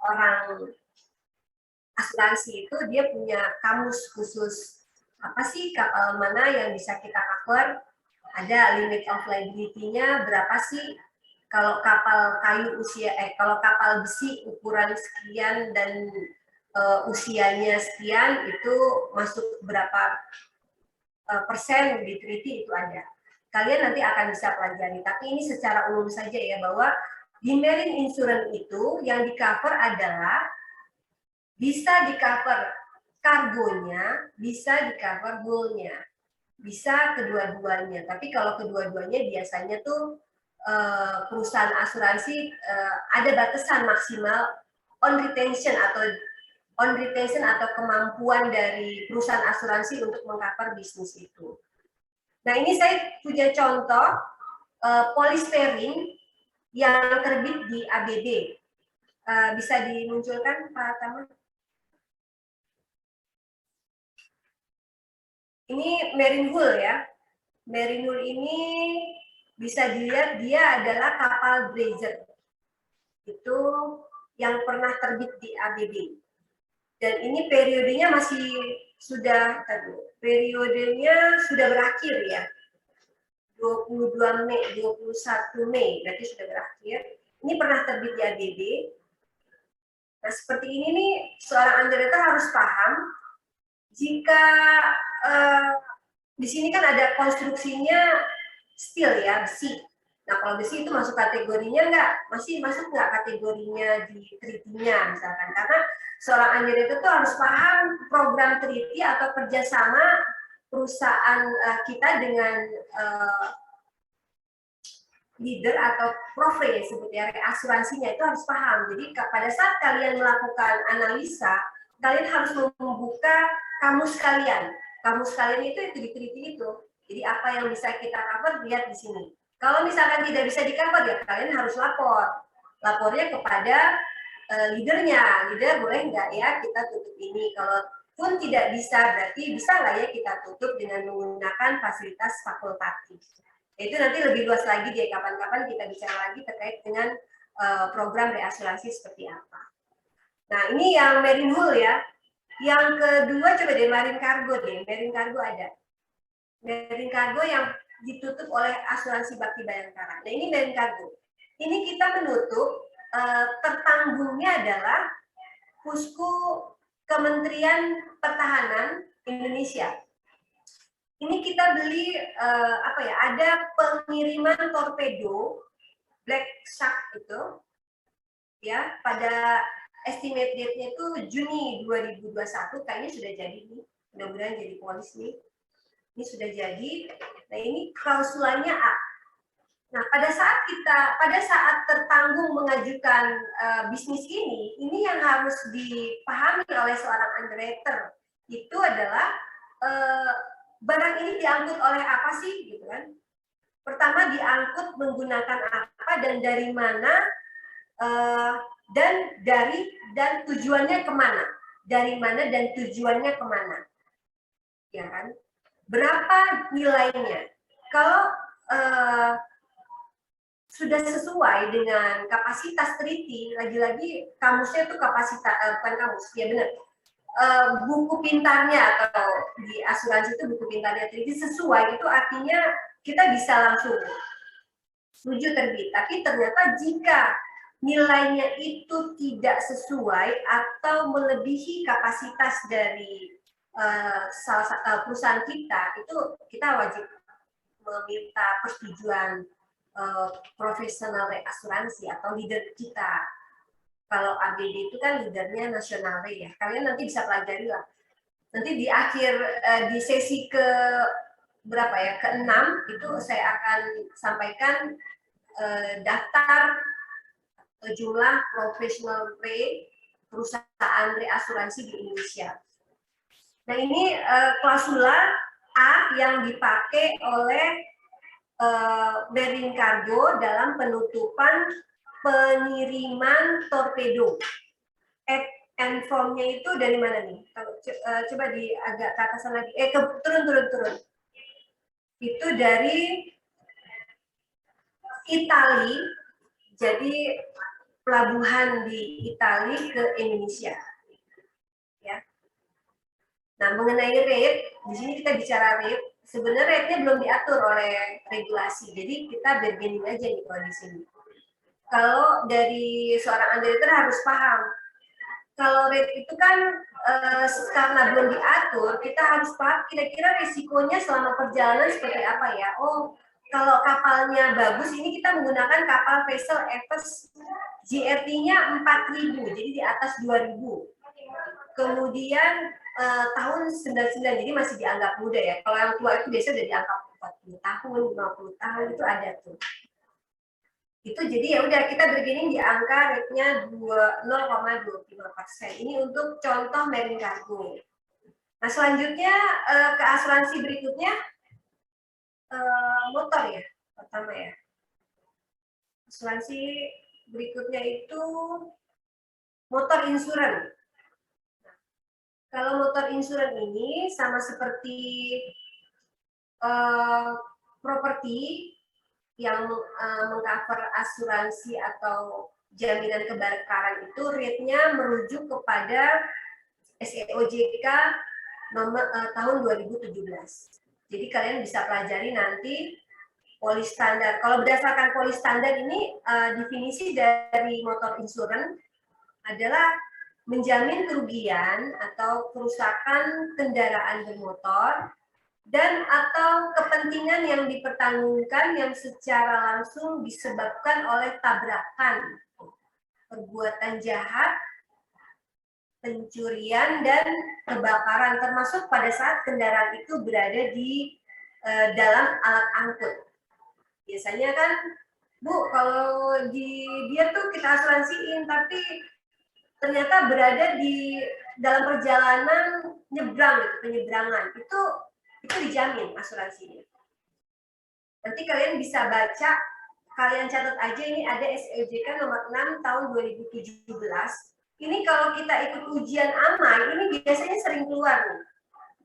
orang asuransi itu dia punya kamus khusus. Apa sih kapal mana yang bisa kita cover? Ada limit of liability-nya berapa sih? Kalau kapal kayu kalau kapal besi ukuran sekian dan usianya sekian itu masuk berapa persen di treaty itu ada. Kalian nanti akan bisa pelajari. Tapi ini secara umum saja ya bahwa di marine insurance itu yang di cover adalah bisa di cover kargonya, bisa di cover hull-nya, bisa kedua-duanya. Tapi kalau kedua-duanya biasanya tuh perusahaan asuransi ada batasan maksimal on retention atau kemampuan dari perusahaan asuransi untuk mengcover bisnis itu. Nah ini saya punya contoh polysterene yang terbit di ABB. Bisa dimunculkan Pak Tama? Ini marine hull ya. Marine hull ini bisa dilihat dia adalah kapal dredger. Itu yang pernah terbit di ABB. Dan ini periodenya periodenya sudah berakhir ya. 22 Mei, 21 Mei berarti sudah berakhir. Ini pernah terbit di ABB. Nah, seperti ini nih seorang underwriter harus paham jika di sini kan ada konstruksinya steel ya, besi. Nah, kalau besi itu masuk kategorinya nggak? Masih masuk nggak kategorinya di treaty-nya misalkan? Karena seorang underwriter itu harus paham program treaty atau kerjasama perusahaan kita dengan leader atau profil sebetulnya asuransinya itu harus paham. Jadi pada saat kalian melakukan analisa, kalian harus membuka kamus kalian. Kamus kalian itu di treaty itu. Jadi apa yang bisa kita cover, lihat di sini. Kalau misalkan tidak bisa di-cover, ya kalian harus lapor. Lapornya kepada leadernya. Leader, boleh nggak ya kita tutup ini? Kalau pun tidak bisa, berarti bisa nggak ya kita tutup dengan menggunakan fasilitas fakultatif. Itu nanti lebih luas lagi deh, kapan-kapan kita bicara lagi terkait dengan program reasuransi seperti apa. Nah, ini yang Marine Hull ya. Yang kedua, coba deh Marine Cargo deh. Marine Cargo ada. Marine Cargo yang ditutup oleh asuransi Bakti Bayangkara. Nah, ini Marine Cargo. Ini kita menutup, tertanggungnya adalah Pusku Kementerian Pertahanan Indonesia. Ini kita beli ada pengiriman torpedo Black Shark itu ya, pada estimate date-nya itu Juni 2021, kayaknya sudah jadi nih, mudah-mudahan jadi polis nih. Ini sudah jadi. Nah, ini klausulanya A. Nah, pada saat tertanggung mengajukan bisnis ini yang harus dipahami oleh seorang underwriter itu adalah barang ini diangkut oleh apa sih, gitu kan? Pertama, diangkut menggunakan apa dan dari mana, dan tujuannya kemana? Dari mana dan tujuannya kemana? Ya kan? Berapa nilainya? Kalau sudah sesuai dengan kapasitas treaty, lagi-lagi kamusnya itu kapasitas, bukan kamus, ya benar. Buku pintarnya atau di asuransi itu buku pintarnya treaty sesuai, itu artinya kita bisa langsung setuju terbit. Tapi ternyata jika nilainya itu tidak sesuai atau melebihi kapasitas dari perusahaan kita, itu kita wajib meminta persetujuan profesional asuransi atau leader kita. Kalau ABD itu kan leadernya nasional ya. Kalian nanti bisa pelajari lah. Nanti di akhir di sesi ke berapa ya, ke-6 itu saya akan sampaikan daftar jumlah professional perusahaan reasuransi di Indonesia. Nah, ini klausula A yang dipakai oleh Marine Cargo dalam penutupan pengiriman torpedo. And from-nya itu dari mana nih? Coba di agak ke atasan lagi. Turun. Itu dari Itali. Jadi pelabuhan di Itali ke Indonesia. Ya. Nah, mengenai rate, di sini kita bicara rate. Sebenarnya rate-nya belum diatur oleh regulasi. Jadi kita bargaining aja nih kalau di sini. Kalau dari seorang underwriter harus paham. Kalau rate itu kan karena belum diatur, kita harus paham kira-kira risikonya selama perjalanan seperti apa ya. Oh, kalau kapalnya bagus, ini kita menggunakan kapal vessel Evers, GRT-nya 4.000, jadi di atas 2.000. Kemudian tahun 99, jadi masih dianggap muda ya. Kalau yang tua itu biasanya udah dianggap 40 tahun, 50 tahun, itu ada tuh. Itu jadi ya udah kita bargaining di angka rate-nya 0,25%. Ini untuk contoh Marine Cargo. Nah, selanjutnya ke asuransi berikutnya motor ya, pertama ya. Asuransi berikutnya itu motor insurance. Kalau motor insurance ini sama seperti properti yang mengcover asuransi atau jaminan kebakaran itu rate-nya merujuk kepada SEOJK nomor tahun 2017. Jadi kalian bisa pelajari nanti polis standar. Kalau berdasarkan polis standar ini definisi dari motor insurance adalah menjamin kerugian atau kerusakan kendaraan bermotor dan atau kepentingan yang dipertanggungkan yang secara langsung disebabkan oleh tabrakan, perbuatan jahat, pencurian, dan kebakaran, termasuk pada saat kendaraan itu berada di dalam alat angkut. Biasanya kan, Bu, kalau dia tuh kita asuransiin, tapi ternyata berada di dalam perjalanan nyebrang, gitu, penyeberangan, itu dijamin asuransinya. Nanti kalian bisa baca, kalian catat aja ini ada SEOJK nomor 6 tahun 2017. Ini kalau kita ikut ujian AMAI, ini biasanya sering keluar nih.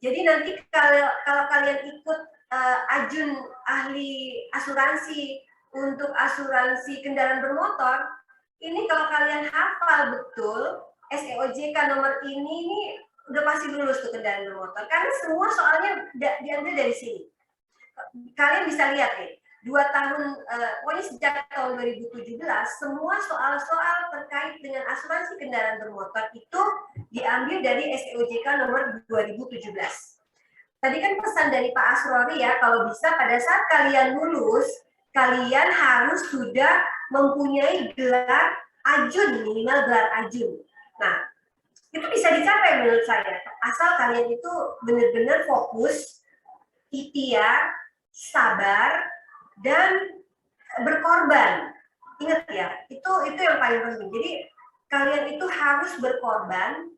Jadi nanti kalau kalian ikut ajun ahli asuransi untuk asuransi kendaraan bermotor, ini kalau kalian hafal betul SEOJK nomor ini udah pasti lulus tuh kendaraan bermotor, karena semua soalnya diambil dari sini. Kalian bisa lihat nih, 2 tahun, pokoknya sejak tahun 2017, semua soal-soal terkait dengan asuransi kendaraan bermotor itu diambil dari SEOJK nomor 2017. Tadi kan pesan dari Pak Asrori ya, kalau bisa pada saat kalian lulus, kalian harus sudah mempunyai gelar ajun, minimal gelar ajun. Nah, itu bisa dicapai menurut saya, asal kalian itu benar-benar fokus, ikhtiar, sabar, dan berkorban. Ingat ya, itu yang paling penting. Jadi kalian itu harus berkorban,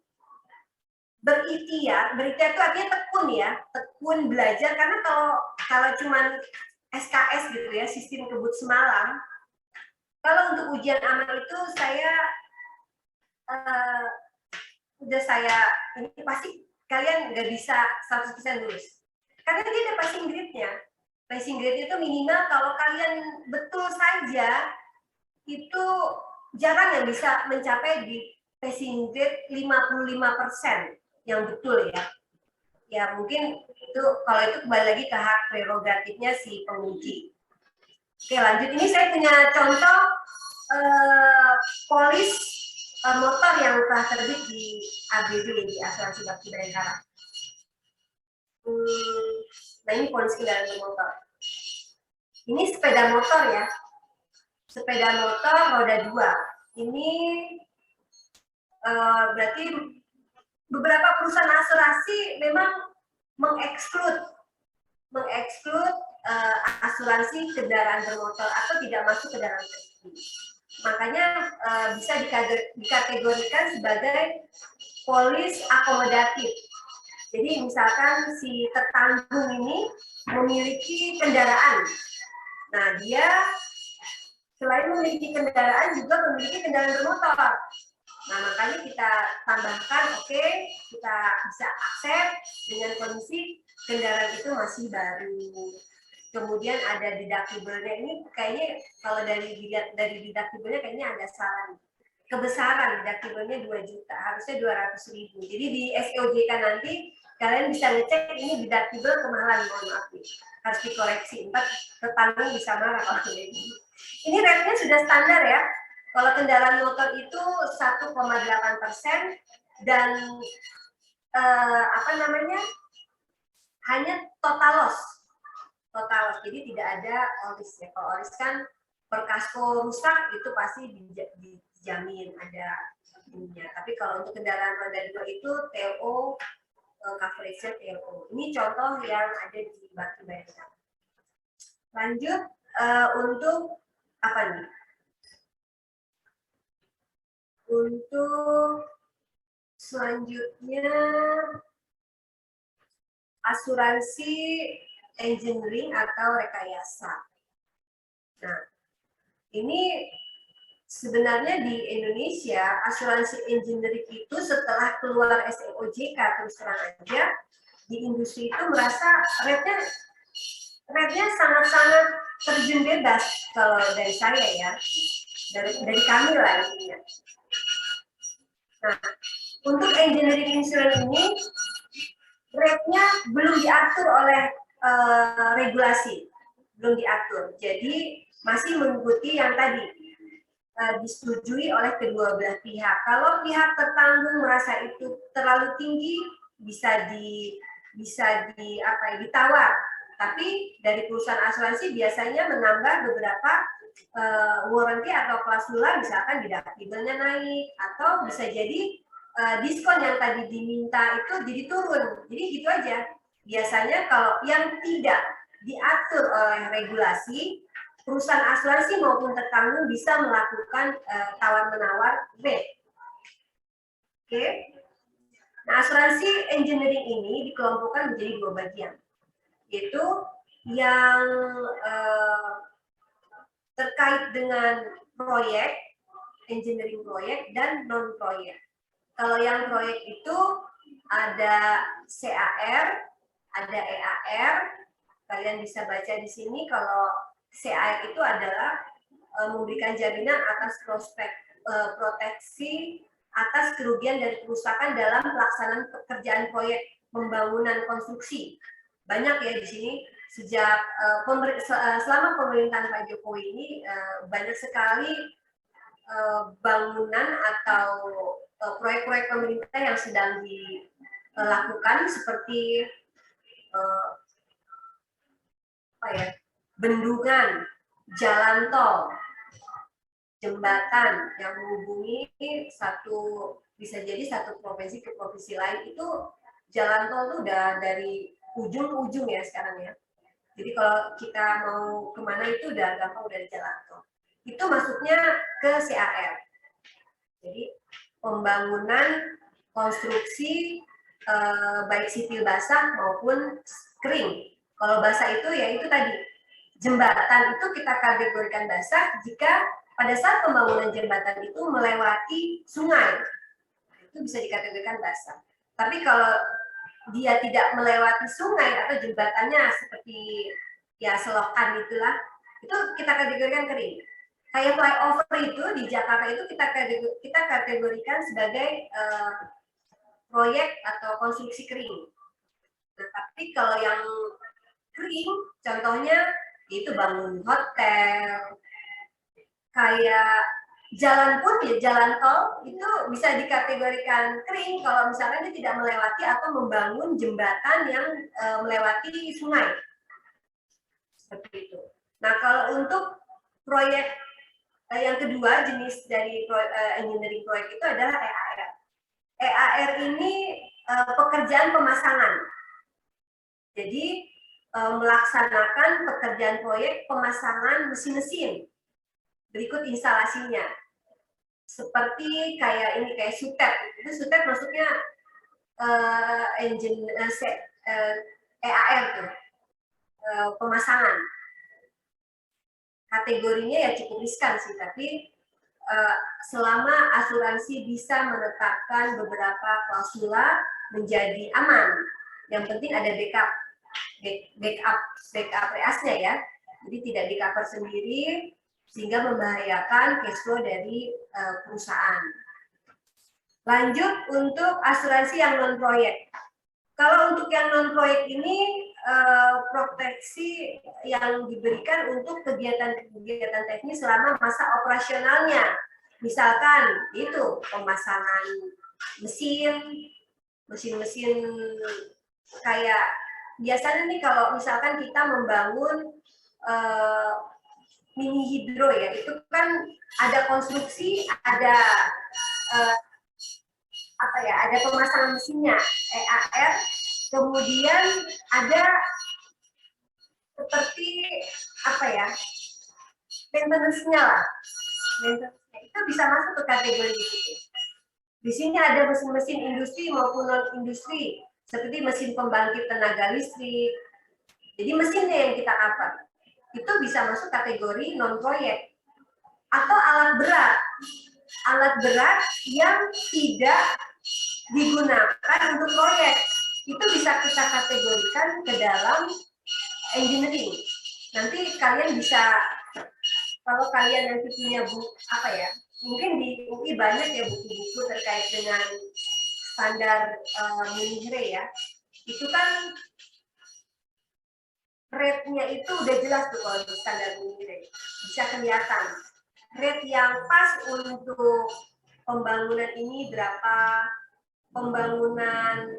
berikhtiar itu artinya tekun ya, tekun belajar, karena kalau cuman SKS gitu ya, sistem kebut semalam, kalau untuk ujian AMAI itu ini pasti kalian nggak bisa 100% lulus. Karena dia ada passing grade-nya. Passing grade itu minimal kalau kalian betul saja, itu jarang yang bisa mencapai di passing grade 55% yang betul ya. Ya mungkin itu, kalau itu kembali lagi ke hak prerogatifnya si penguji. Oke, lanjut. Ini saya punya contoh polis motor yang telah terbit di ABB, di Asuransi Bakti Bayangkara. Nah, ini polis kendaraan bermotor. Ini sepeda motor ya. Sepeda motor roda 2. Ini berarti beberapa perusahaan asuransi memang mengeksklud asuransi kendaraan bermotor atau tidak masuk ke dalam teknik. Makanya bisa dikategorikan sebagai polis akomodatif. Jadi misalkan si tertanggung ini memiliki kendaraan. Nah, dia selain memiliki kendaraan juga memiliki kendaraan bermotor. Nah, makanya kita tambahkan, oke, kita bisa accept dengan kondisi kendaraan itu masih baru. Kemudian ada deductible-nya, ini kayaknya kalau dilihat dari deductible-nya kayaknya ada salah. Kebesaran deductible-nya 2 juta, harusnya 200.000. Jadi di SEOJK nanti kalian bisa ngecek ini deductible kemahalan, mohon maaf nih. Harus dikoreksi, ntar tetangga bisa marah kalau kayak gini. Ini rate-nya sudah standar ya. Kalau kendaraan motor itu 1,8% dan hanya total loss. Jadi tidak ada oris ya. Kalau oris kan per kasko rusak itu pasti dijamin ada ininya. Tapi kalau untuk kendaraan roda 2 itu TO, coverage-nya TO. Ini contoh yang ada di Bakti Bayangkara. Lanjut untuk apa nih? Untuk selanjutnya asuransi engineering atau rekayasa. Nah, ini sebenarnya di Indonesia asuransi engineering itu setelah keluar SEOJK terus terang aja di industri itu merasa rate-nya sangat-sangat terjun bebas kalau dari saya ya, dari kami lah intinya. Nah, untuk engineering insurance ini rate-nya belum diatur oleh regulasi, belum diatur. Jadi masih mengikuti yang tadi disetujui oleh kedua belah pihak. Kalau pihak tertanggung merasa itu terlalu tinggi, bisa ditawar. Tapi dari perusahaan asuransi biasanya menambah beberapa warranty atau klausula, misalkan deductible-nya naik, atau bisa jadi diskon yang tadi diminta itu jadi turun. Jadi gitu aja. Biasanya kalau yang tidak diatur oleh regulasi, perusahaan asuransi maupun tertanggung bisa melakukan tawar-menawar rate. Oke. Nah, asuransi engineering ini dikelompokkan menjadi 2 bagian, yaitu yang terkait dengan proyek, engineering proyek, dan non-proyek. Kalau yang proyek itu ada CAR, ada EAR. Kalian bisa baca di sini kalau CAR itu adalah memberikan jaminan atas proteksi atas kerugian dan kerusakan dalam pelaksanaan pekerjaan proyek pembangunan konstruksi. Banyak ya di sini sejak selama pemerintahan Pak Jokowi ini banyak sekali bangunan atau proyek-proyek pemerintah yang sedang dilakukan seperti bendungan, jalan tol, jembatan yang menghubungi bisa jadi satu provinsi ke provinsi lain. Itu jalan tol itu udah dari ujung ke ujung ya sekarang ya. Jadi kalau kita mau kemana itu udah gampang dari jalan tol. Itu masuknya ke CAR. Jadi pembangunan konstruksi baik sipil basah maupun kering. Kalau basah itu ya itu tadi, jembatan itu kita kategorikan basah jika pada saat pembangunan jembatan itu melewati sungai. Itu bisa dikategorikan basah. Tapi kalau dia tidak melewati sungai atau jembatannya seperti ya selokan itulah, itu kita kategorikan kering. Kayak flyover itu di Jakarta itu kita kategorikan sebagai proyek atau konstruksi kering. Nah, tapi kalau yang kering, contohnya itu bangun hotel, kayak jalan pun ya jalan tol itu bisa dikategorikan kering kalau misalnya dia tidak melewati atau membangun jembatan yang melewati sungai. Seperti itu. Nah, kalau untuk proyek yang kedua jenis dari engineering proyek itu adalah EAR. EAR ini pekerjaan pemasangan. Jadi melaksanakan pekerjaan proyek pemasangan mesin-mesin. Berikut instalasinya. Seperti kayak ini, kayak sutet. Itu sutet maksudnya EAR tuh. Pemasangan. Kategorinya ya cukup riskan sih, tapi selama asuransi bisa menetapkan beberapa klausula menjadi aman. Yang penting ada backup reasnya ya. Jadi tidak di-cover sendiri sehingga membahayakan cash flow dari perusahaan. Lanjut untuk asuransi yang non-proyek. Kalau untuk yang non-proyek ini proteksi yang diberikan untuk kegiatan-kegiatan teknis selama masa operasionalnya. Misalkan itu pemasangan mesin-mesin kayak biasanya nih kalau misalkan kita membangun mini hidro ya, itu kan ada konstruksi, ada ada pemasangan mesinnya, EAR, kemudian ada seperti maintenance-nya lah. Maintenance-nya itu bisa masuk ke kategori itu. Di sini ada mesin-mesin industri maupun non-industri, seperti mesin pembangkit tenaga listrik. Jadi mesinnya yang kita cover. Itu bisa masuk kategori non-proyek. Atau alat berat yang tidak digunakan untuk proyek. Itu bisa kita kategorikan ke dalam engineering. Nanti kalian bisa, kalau kalian nanti punya buku, mungkin di UI banyak ya buku-buku terkait dengan standar Munihre ya. Itu kan rate-nya itu udah jelas tuh kalau untuk standar Munihre. Bisa kelihatan. Rate yang pas untuk pembangunan ini berapa, pembangunan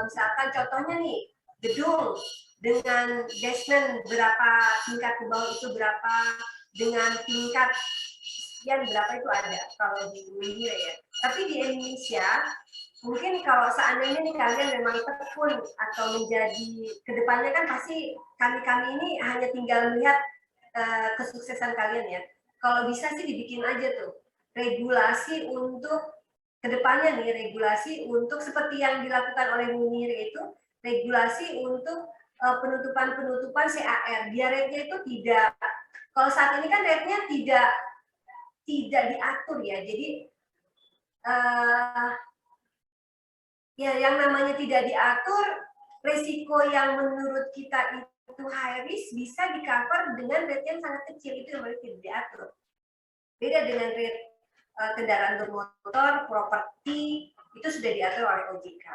misalkan contohnya nih gedung dengan basement berapa, tingkat ke bawah itu berapa, dengan tingkat sekian berapa itu ada kalau di Munihre ya. Tapi di Indonesia mungkin kalau seandainya nih kalian memang tekun atau menjadi kedepannya kan pasti kami ini hanya tinggal melihat kesuksesan kalian ya. Kalau bisa sih dibikin aja tuh regulasi untuk kedepannya nih, regulasi untuk seperti yang dilakukan oleh Munihre itu, regulasi untuk penutupan CAR. Biar rate-nya itu tidak, kalau saat ini kan rate-nya tidak diatur ya. Jadi ya yang namanya tidak diatur, resiko yang menurut kita itu high risk bisa di-cover dengan rate yang sangat kecil, itu yang tidak diatur. Beda dengan rate kendaraan bermotor, properti, itu sudah diatur oleh OJK.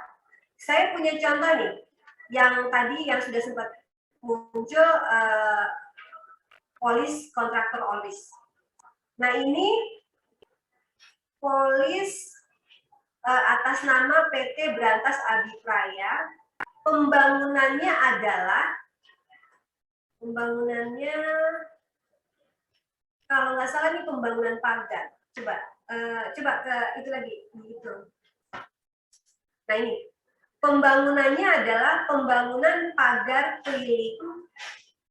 Saya punya contoh nih, yang tadi yang sudah sempat muncul, polis, kontraktor olis. Nah ini polis atas nama PT Brantas Abipraya, pembangunannya kalau nggak salah ini pembangunan pagar. Coba ke itu lagi, gitu. Nah ini pembangunannya adalah pembangunan pagar keliling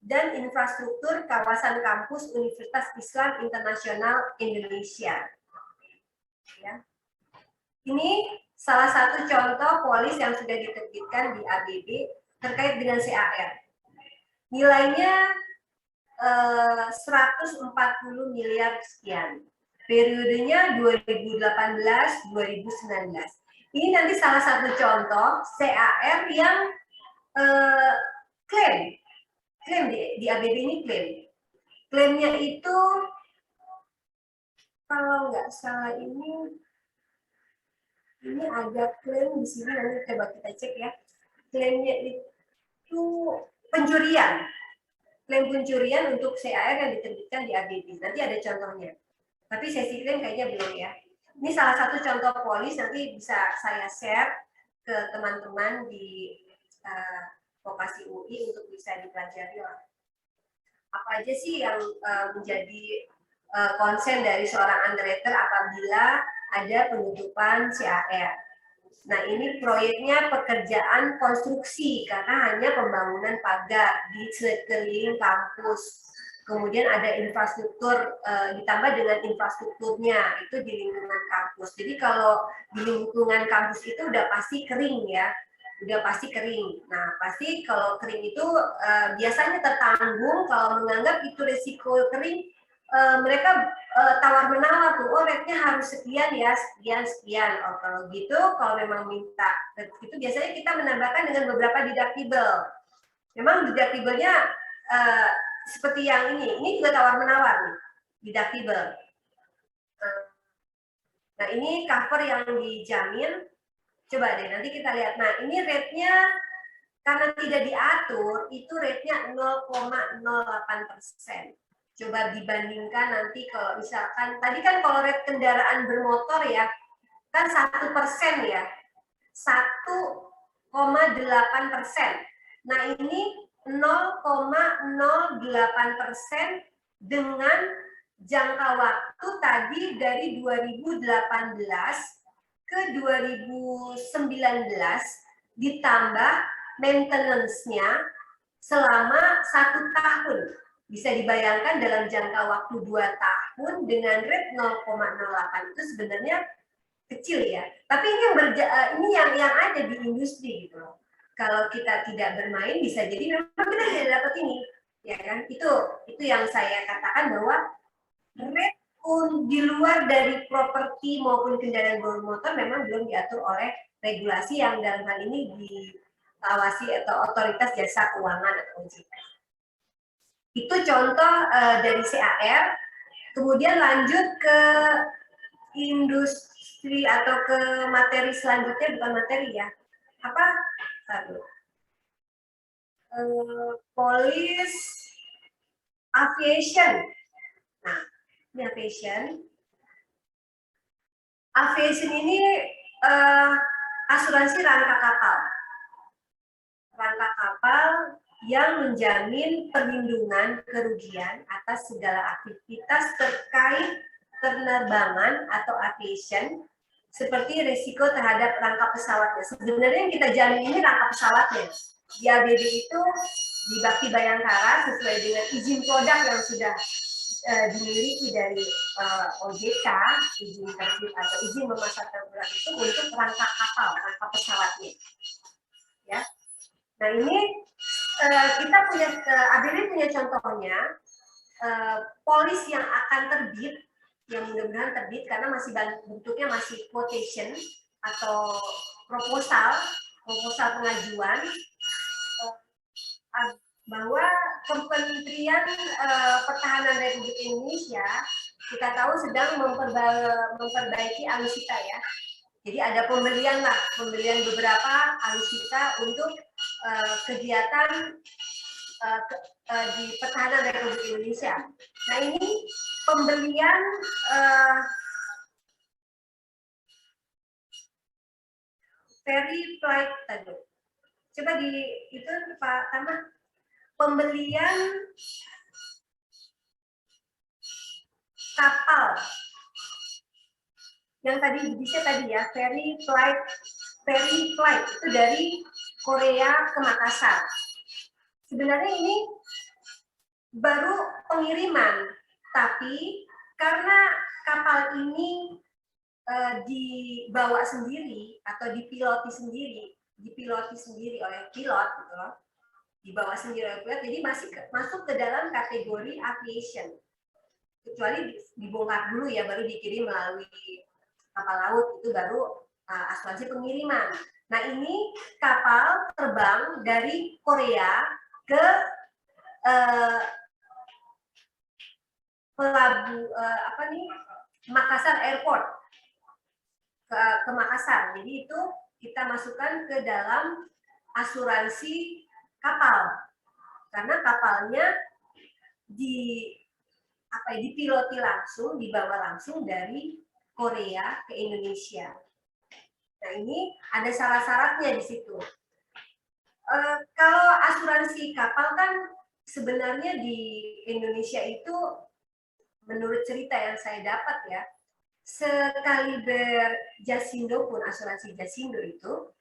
dan infrastruktur kawasan kampus Universitas Islam Internasional Indonesia. Ya. Ini salah satu contoh polis yang sudah diterbitkan di ABB terkait dengan CAR. Nilainya 140 miliar sekian. Periodenya 2018-2019. Ini nanti salah satu contoh CAR yang klaim di ABB ini klaimnya itu kalau nggak salah ini ada klaim di sini, nanti coba kita cek ya. Klaimnya itu pencurian, klaim pencurian untuk CAR yang diterbitkan di ABB. Nanti ada contohnya. Tapi sesi klaim kayaknya belum ya. Ini salah satu contoh polis, nanti bisa saya share ke teman-teman di Vokasi UI untuk bisa dipelajari. Apa aja sih yang menjadi konsen dari seorang underwriter apabila ada penutupan CAR. Nah ini proyeknya pekerjaan konstruksi karena hanya pembangunan pagar di sekeliling kampus. Kemudian ada infrastruktur ditambah dengan infrastrukturnya itu di lingkungan kampus. Jadi kalau di lingkungan kampus itu udah pasti kering ya, udah pasti kering. Nah pasti kalau kering itu biasanya tertanggung. Kalau menganggap itu risiko kering, mereka tawar menawar tuh, oh rate-nya harus sekian ya, sekian. Oh kalau gitu, kalau memang minta itu biasanya kita menambahkan dengan beberapa deductible. Memang deductible-nya seperti yang ini juga tawar menawar nih, deductible. Nah ini cover yang dijamin. Coba deh nanti kita lihat. Nah ini rate-nya karena tidak diatur, itu rate-nya 0,08%. Coba dibandingkan nanti kalau misalkan tadi kan kalau rate kendaraan bermotor ya kan 1% ya, 1,8%. Nah ini 0,08% dengan jangka waktu tadi dari 2018 ke 2019 ditambah maintenance-nya selama 1 tahun. Bisa dibayangkan dalam jangka waktu 2 tahun dengan rate 0,08 itu sebenarnya kecil ya. Tapi ini yang ada di industri gitu loh. Kalau kita tidak bermain bisa jadi memang kita tidak dapat ini, ya kan? Itu yang saya katakan bahwa rate di luar dari properti maupun kendaraan bermotor memang belum diatur oleh regulasi yang dalam hal ini diawasi atau otoritas jasa keuangan atau OJK. Itu contoh dari CAR, kemudian lanjut ke industri atau ke materi selanjutnya, bukan materi ya, apa? Polis aviation. Nah, ini aviation ini asuransi rangka kapal. Rangka kapal yang menjamin perlindungan kerugian atas segala aktivitas terkait penerbangan atau aviation seperti risiko terhadap rangka pesawatnya. Sebenarnya yang kita jamin ini rangka pesawatnya. Di ABB itu di Bakti Bayangkara sesuai dengan izin produk yang sudah dimiliki dari OJK, izin terbit atau izin memasarkan produk itu untuk rangka kapal, rangka pesawatnya. Ya. Nah ini kita punya ABB punya contohnya, polis yang akan terbit, yang mudah-mudahan terbit karena masih bentuknya masih quotation atau proposal pengajuan, bahwa Kementerian Pertahanan Republik Indonesia kita tahu sedang memperbaiki alutsista ya. Jadi ada pembelian beberapa alutsista untuk kegiatan di Pertahanan Republik Indonesia. Nah ini pembelian ferry flight tadi. Coba di itu Pak Tama, pembelian kapal yang tadi bisa tadi ya, ferry flight itu dari Korea ke Makassar. Sebenarnya ini baru pengiriman, tapi karena kapal ini dibawa sendiri atau dipiloti sendiri oleh pilot gitu loh, dibawa sendiri oleh pilot, jadi masuk ke dalam kategori aviation, kecuali dibongkar dulu ya, baru dikirim melalui kapal laut, itu baru asuransi pengiriman. Nah ini kapal terbang dari Korea ke Makassar Airport, ke Makassar. Jadi itu kita masukkan ke dalam asuransi kapal karena kapalnya dipiloti langsung, dibawa langsung dari Korea ke Indonesia. Nah ini ada syarat-syaratnya di situ. Kalau asuransi kapal kan sebenarnya di Indonesia itu menurut cerita yang saya dapat ya, sekaliber Jasindo pun, asuransi Jasindo itu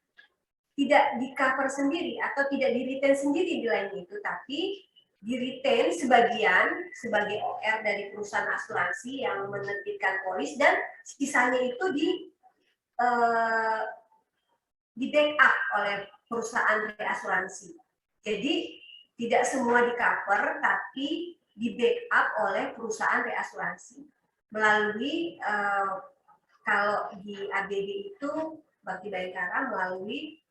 tidak di cover sendiri atau tidak di retain sendiri di lain itu, tapi di retain sebagian sebagai OR dari perusahaan asuransi yang menerbitkan polis, dan sisanya itu di backup oleh perusahaan asuransi. Jadi tidak semua di cover, tapi di backup oleh perusahaan reasuransi melalui kalau di ABB itu Bakti Bayangkara melalui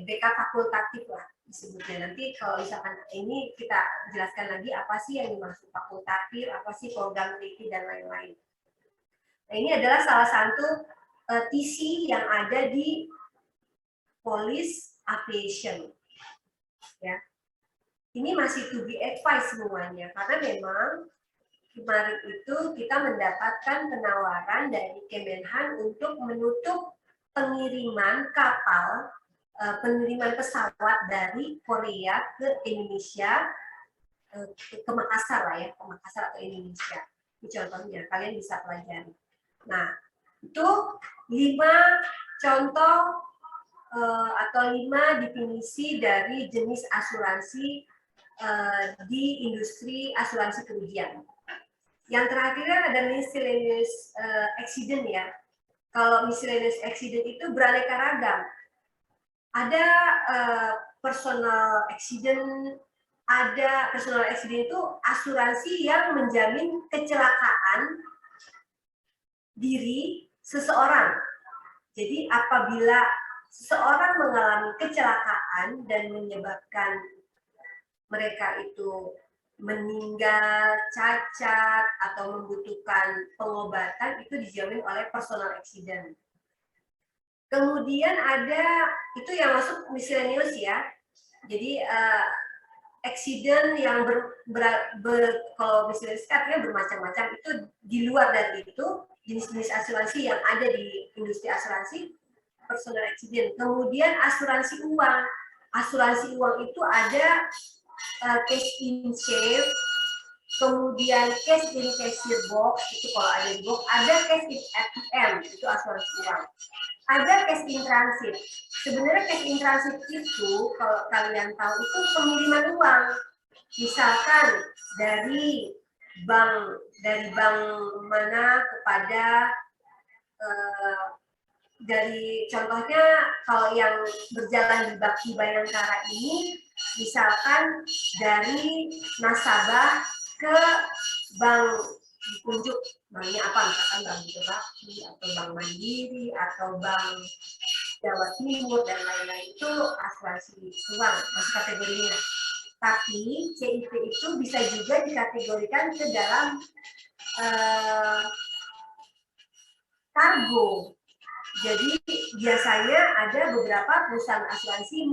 backup fakultatif lah disebutnya. Nanti kalau misalkan ini kita jelaskan lagi apa sih yang dimaksud fakultatif, apa sih program TP dan lain-lain. Nah ini adalah salah satu TC yang ada di Police Aviation. Ya, ini masih to be advised semuanya karena memang kemarin itu kita mendapatkan penawaran dari Kemenhan untuk menutup pengiriman kapal, pengiriman pesawat dari Korea ke Indonesia, ke Makassar lah ya, ke Makassar atau Indonesia. Ini contohnya, kalian bisa pelajari. Nah, itu 5 contoh atau 5 definisi dari jenis asuransi di industri asuransi kerugian. Yang terakhir ada miscellaneous accident ya. Kalau miscellaneous accident itu beraneka ragam. Ada personal accident, itu asuransi yang menjamin kecelakaan diri seseorang. Jadi apabila seseorang mengalami kecelakaan dan menyebabkan mereka itu meninggal, cacat, atau membutuhkan pengobatan, itu dijamin oleh personal accident. Kemudian ada, itu yang masuk miscellaneous ya. Jadi accident yang kalau miscellaneous artinya bermacam-macam, itu di luar dari itu, jenis-jenis asuransi yang ada di industri asuransi, personal accident. Kemudian asuransi uang. Asuransi uang itu ada cash in safe, kemudian cash in cashier box, itu kalau ada di box, ada cash in ATM, itu asuransi uang. Ada cash in transit. Sebenarnya cash in transit itu, kalau kalian tahu, itu pengiriman uang. Misalkan dari bank mana kepada dari contohnya kalau yang berjalan di Bakti Bayangkara ini, misalkan dari nasabah ke bank ditunjuk, banknya apa, misalkan Bank Bakti atau Bank Mandiri atau Bank Jawa Timur dan lain-lain, itu asuransi uang masuk kategorinya. Tapi CIP itu bisa juga dikategorikan ke dalam kargo. Jadi biasanya ada beberapa perusahaan asuransi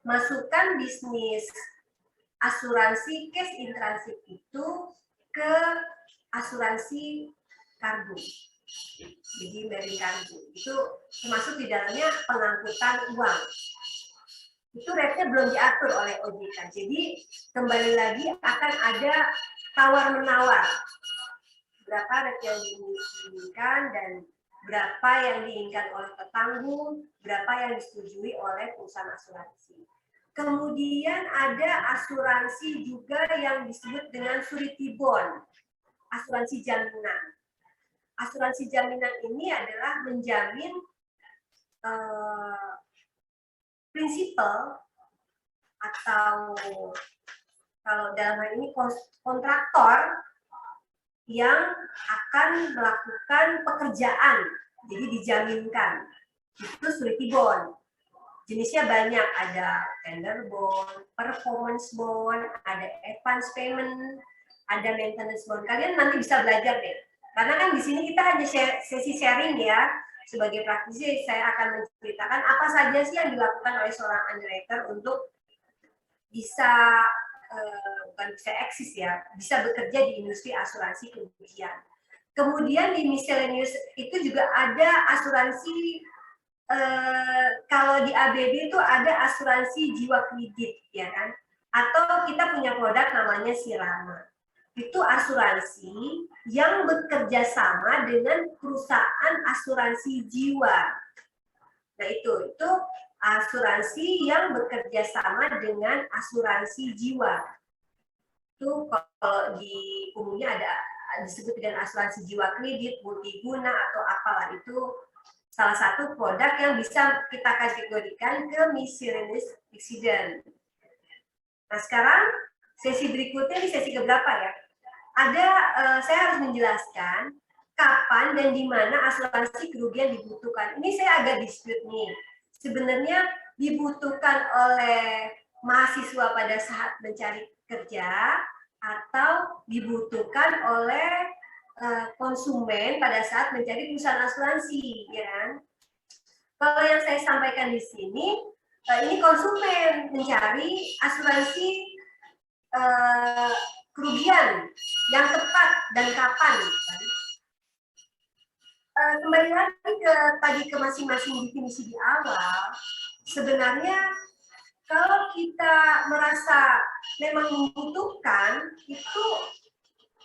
memasukkan bisnis asuransi cash in transit itu ke asuransi kargo. Jadi marine kargo itu termasuk di dalamnya pengangkutan uang. Itu rate-nya belum diatur oleh OJK. Jadi kembali lagi akan ada tawar-menawar. Berapa rate yang diinginkan dan berapa yang diinginkan oleh petanggung, berapa yang disetujui oleh perusahaan asuransi. Kemudian ada asuransi juga yang disebut dengan surety bond, asuransi jaminan. Asuransi jaminan ini adalah menjamin prinsipal atau kalau dalam hal ini kontraktor yang akan melakukan pekerjaan, jadi dijaminkan. Itu surety bond. Jenisnya banyak, ada tender bond, performance bond, ada advance payment, ada maintenance bond. Kalian nanti bisa belajar deh. Karena kan di sini kita hanya sesi sharing ya. Sebagai praktisi saya akan menceritakan apa saja sih yang dilakukan oleh seorang underwriter untuk bisa bukan bisa eksis ya, bisa bekerja di industri asuransi kerugian. Kemudian di miscellaneous itu juga ada asuransi, kalau di ABB itu ada asuransi jiwa kredit ya kan, atau kita punya produk namanya Sirama. Itu asuransi yang bekerja sama dengan perusahaan asuransi jiwa. Nah itu asuransi yang bekerja sama dengan asuransi jiwa. Itu kalau di umumnya ada disebut dengan asuransi jiwa kredit, multiguna atau apalah, itu salah satu produk yang bisa kita kategorikan ke miscellaneous accident. Nah sekarang sesi berikutnya di sesi keberapa ya? Saya harus menjelaskan kapan dan di mana asuransi kerugian dibutuhkan. Ini saya agak dispute nih. Sebenarnya dibutuhkan oleh mahasiswa pada saat mencari kerja atau dibutuhkan oleh konsumen pada saat mencari perusahaan asuransi, ya kan? Kalau yang saya sampaikan di sini, ini konsumen mencari asuransi kerugian yang tepat dan kapan. Kembali lagi ke masing-masing definisi di awal, sebenarnya kalau kita merasa memang membutuhkan, itu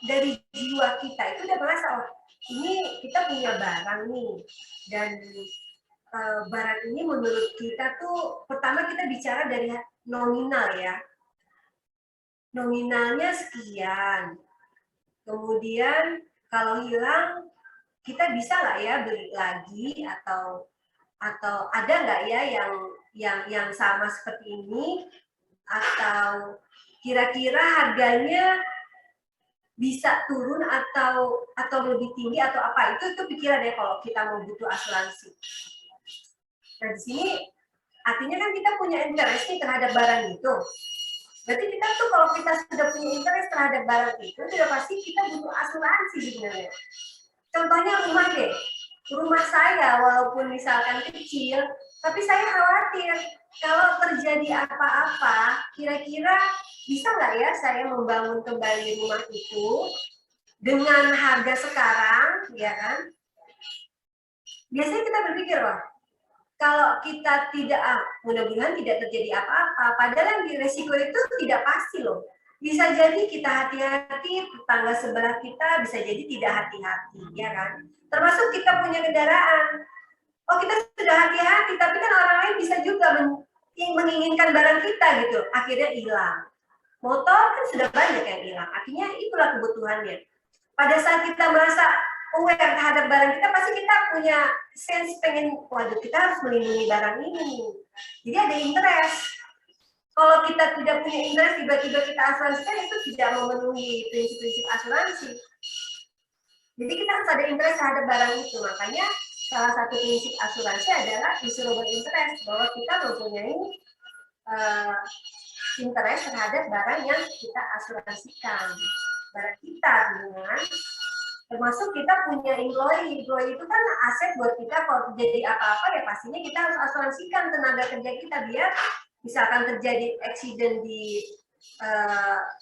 dari jiwa kita itu udah merasa, oh ini kita punya barang nih, dan barang ini menurut kita tuh, pertama kita bicara dari nominal ya, nominalnya sekian, kemudian kalau hilang kita bisa nggak ya beli lagi, atau ada nggak ya yang sama seperti ini, atau kira-kira harganya bisa turun atau lebih tinggi atau apa, itu pikiran ya kalau kita mau butuh asuransi. Nah di sini artinya kan kita punya interest nih terhadap barang itu. Berarti kita tuh kalau kita sudah punya interest terhadap barang itu, sudah pasti kita butuh asuransi sebenarnya. Contohnya rumah deh, rumah saya walaupun misalkan kecil, tapi saya khawatir kalau terjadi apa-apa, kira-kira bisa nggak ya saya membangun kembali rumah itu dengan harga sekarang, ya kan? Biasanya kita berpikir, wah, kalau kita tidak, mudah-mudahan tidak terjadi apa-apa, padahal yang resiko itu tidak pasti loh. Bisa jadi kita hati-hati, tetangga sebelah kita bisa jadi tidak hati-hati, ya kan? Termasuk kita punya kendaraan. Oh, kita sudah hati-hati, tapi kan orang lain bisa juga menginginkan barang kita gitu, akhirnya hilang. Motor kan sudah banyak yang hilang, akhirnya itulah kebutuhannya. Pada saat kita merasa aware terhadap barang kita, pasti kita punya sense pengen, waduh kita harus melindungi barang ini. Jadi ada interest. Kalau kita tidak punya interest, tiba-tiba kita asuransikan, itu tidak memenuhi prinsip-prinsip asuransi. Jadi kita harus ada interest terhadap barang itu. Makanya salah satu prinsip asuransi adalah insurable interest, bahwa kita mempunyai interest terhadap barang yang kita asuransikan. Barang kita dengan, termasuk kita punya employee itu kan aset buat kita. Kalau terjadi apa-apa ya pastinya kita harus asuransikan tenaga kerja kita, biar misalkan terjadi accident di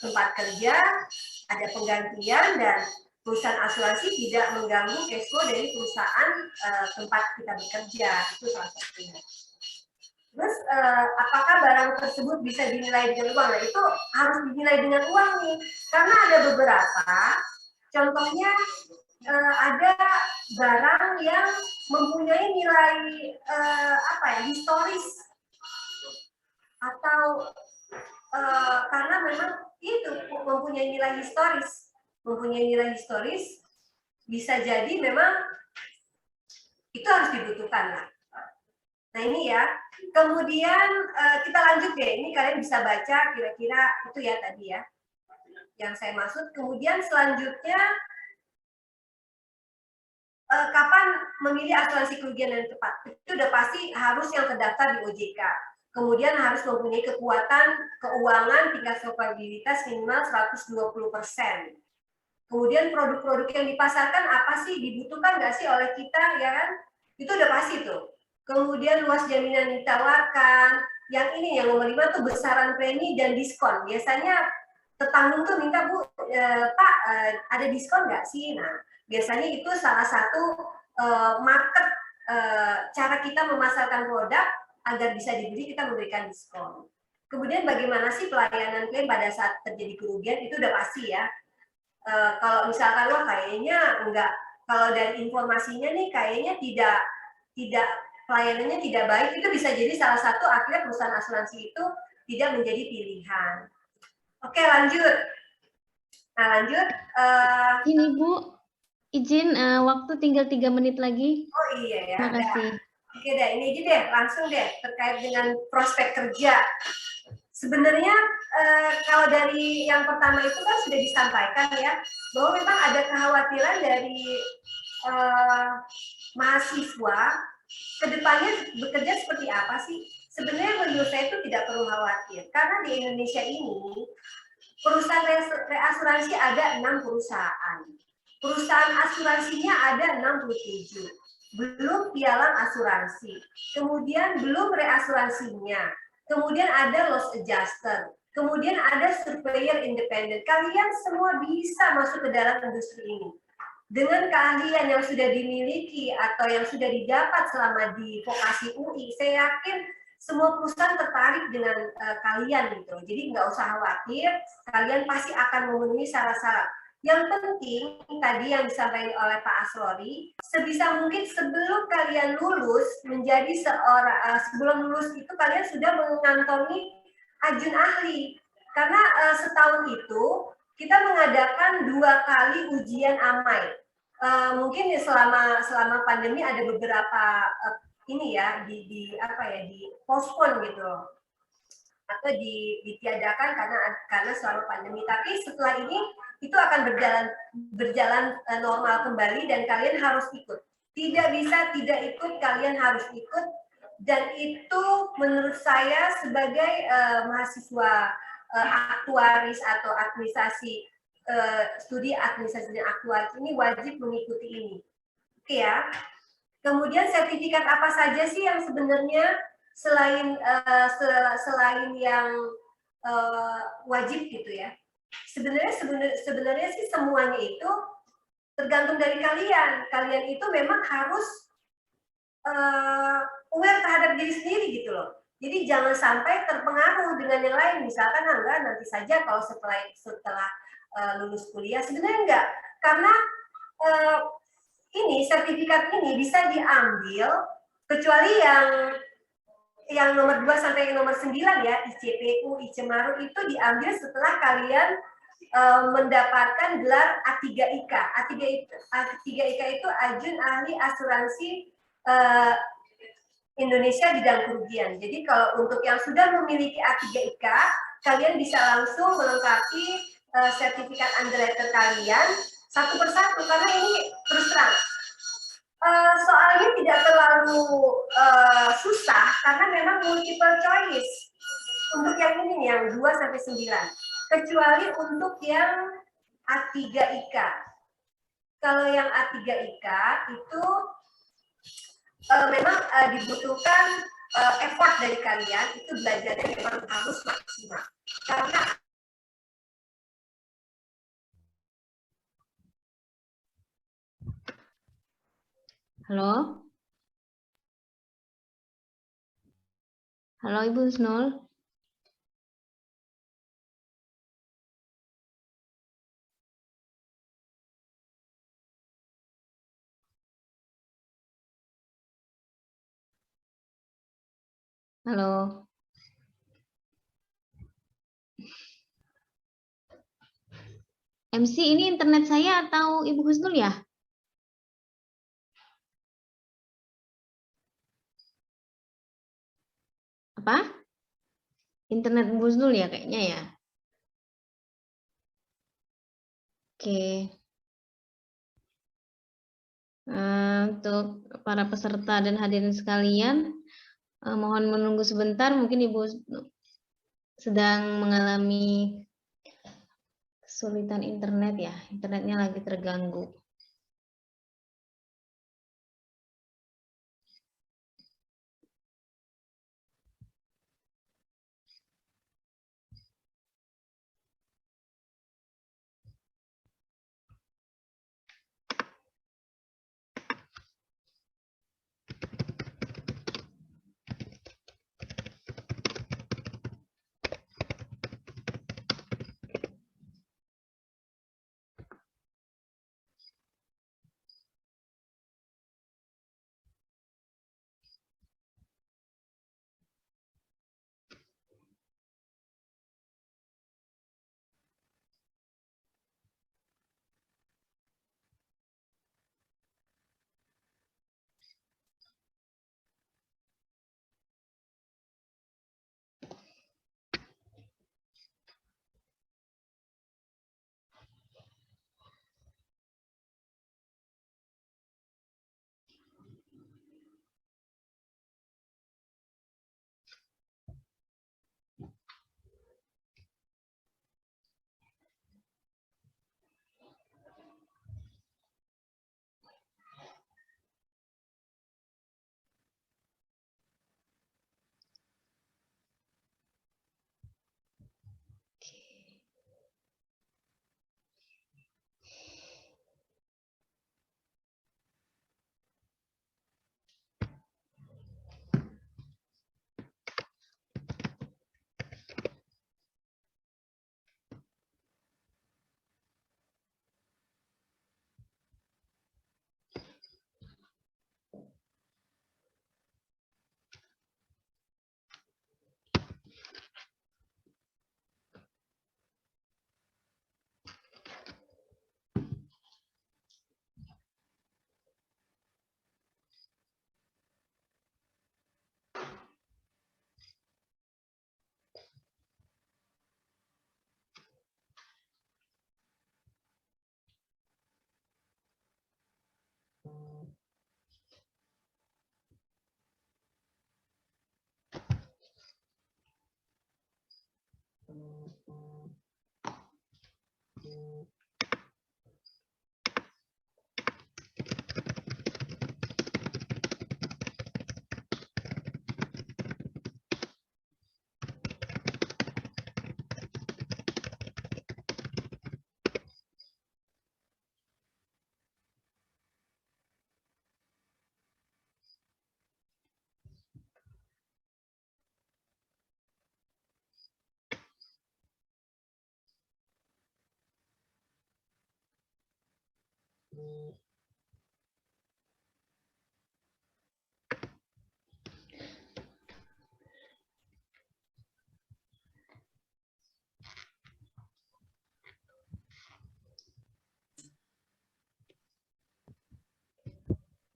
tempat kerja, ada penggantian dan perusahaan asuransi tidak mengganggu cash flow dari perusahaan tempat kita bekerja. Itu salah satunya. Terus apakah barang tersebut bisa dinilai dengan uang? Nah, itu harus dinilai dengan uang nih, karena ada beberapa, contohnya ada barang yang mempunyai nilai historis, atau karena memang itu mempunyai nilai historis, bisa jadi memang itu harus dibutuhkan lah. Nah ini ya, kemudian kita lanjut deh, ini kalian bisa baca kira-kira itu ya tadi ya, yang saya maksud. Kemudian selanjutnya, kapan memilih asuransi kerugian yang tepat? Itu udah pasti harus yang terdaftar di OJK. Kemudian harus mempunyai kekuatan keuangan tingkat solvabilitas minimal 120%. Kemudian produk-produk yang dipasarkan apa sih, dibutuhkan nggak sih oleh kita, ya kan? Itu udah pasti tuh. Kemudian luas jaminan ditawarkan. Yang ini yang nomor 5 tuh besaran premi dan diskon. Biasanya tetanggung tuh minta, Bu, Pak, ada diskon nggak sih? Nah, biasanya itu salah satu market, cara kita memasarkan produk agar bisa dibeli, kita memberikan diskon. Kemudian bagaimana sih pelayanan klaim pada saat terjadi kerugian, itu udah pasti ya. Kalau misalkan wah kayaknya enggak, kalau dari informasinya nih kayaknya tidak pelayanannya tidak baik, itu bisa jadi salah satu akhirnya perusahaan asuransi itu tidak menjadi pilihan. Oke, lanjut. Nah, lanjut. Ini Bu, izin waktu tinggal 3 menit lagi. Oh iya ya. Terima kasih. Oke deh, ini aja deh, langsung deh terkait dengan prospek kerja. Sebenarnya kalau dari yang pertama itu kan sudah disampaikan ya, bahwa memang ada kekhawatiran dari mahasiswa kedepannya bekerja seperti apa sih? Sebenarnya menurut saya itu tidak perlu khawatir, karena di Indonesia ini perusahaan reasuransi ada 6 perusahaan. Perusahaan asuransinya ada 67. Belum pialang asuransi. Kemudian belum reasuransinya. Kemudian ada loss adjuster. Kemudian ada surveyor independen. Kalian semua bisa masuk ke dalam industri ini. Dengan keahlian yang sudah dimiliki atau yang sudah didapat selama di vokasi UI, saya yakin semua perusahaan tertarik dengan kalian gitu. Jadi nggak usah khawatir, kalian pasti akan memenuhi syarat-syarat. Yang penting tadi yang disampaikan oleh Pak Aslori, sebisa mungkin sebelum kalian lulus menjadi sebelum lulus itu kalian sudah mengantongi ajun ahli. Karena setahun itu kita mengadakan 2 kali ujian amai. Mungkin selama pandemi ada beberapa ini ya di postpone gitu loh, atau ditiadakan karena selama pandemi. Tapi setelah ini itu akan berjalan normal kembali dan kalian harus ikut. Tidak bisa tidak ikut, kalian harus ikut. Dan itu menurut saya sebagai mahasiswa aktuaris atau administrasi, studi administrasi dan aktuaris ini wajib mengikuti ini. Oke ya. Kemudian sertifikat apa saja sih yang sebenarnya selain yang wajib gitu ya? Sebenarnya sih semuanya itu tergantung dari kalian. Kalian itu memang harus aware terhadap diri sendiri gitu loh. Jadi jangan sampai terpengaruh dengan yang lain. Misalkan enggak, nanti saja kalau setelah lulus kuliah. Sebenarnya enggak, karena ini sertifikat ini bisa diambil kecuali yang nomor 2 sampai nomor 9 ya, ICPU, ICMARU itu diambil setelah kalian mendapatkan gelar A3IK. A3IK itu Ajun Ahli Asuransi Indonesia Bidang Kerugian. Jadi kalau untuk yang sudah memiliki A3IK, kalian bisa langsung melengkapi sertifikat underwriter kalian satu persatu, karena ini terus terang soalnya tidak terlalu susah karena memang multiple choice untuk yang ini nih, yang 2-9, kecuali untuk yang A3IK. Kalau yang A3IK itu memang dibutuhkan effort dari kalian, itu belajarnya memang harus maksimal. Karena Halo? Halo Ibu Husnul? Halo? MC, ini internet saya atau Ibu Husnul ya? Apa? Internet Ibu Husnul ya kayaknya ya. Oke. Untuk para peserta dan hadirin sekalian, mohon menunggu sebentar, mungkin Ibu sedang mengalami kesulitan internet ya, internetnya lagi terganggu.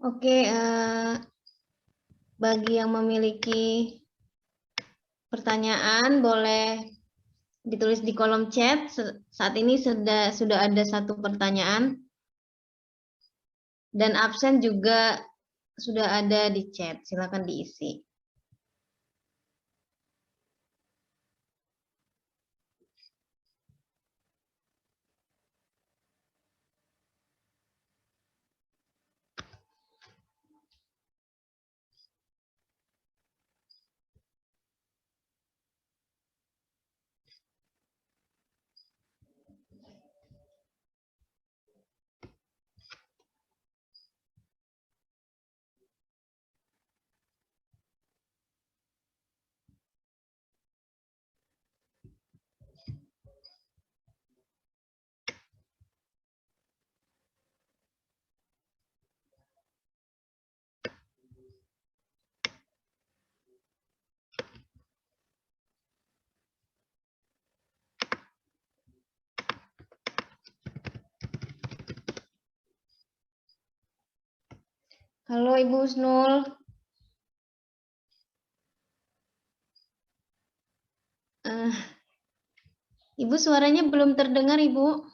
Oke, bagi yang memiliki pertanyaan boleh ditulis di kolom chat. Saat ini sudah ada satu pertanyaan. Dan absen juga sudah ada di chat. Silakan diisi. Halo Ibu Husnul. Ibu suaranya belum terdengar, Ibu.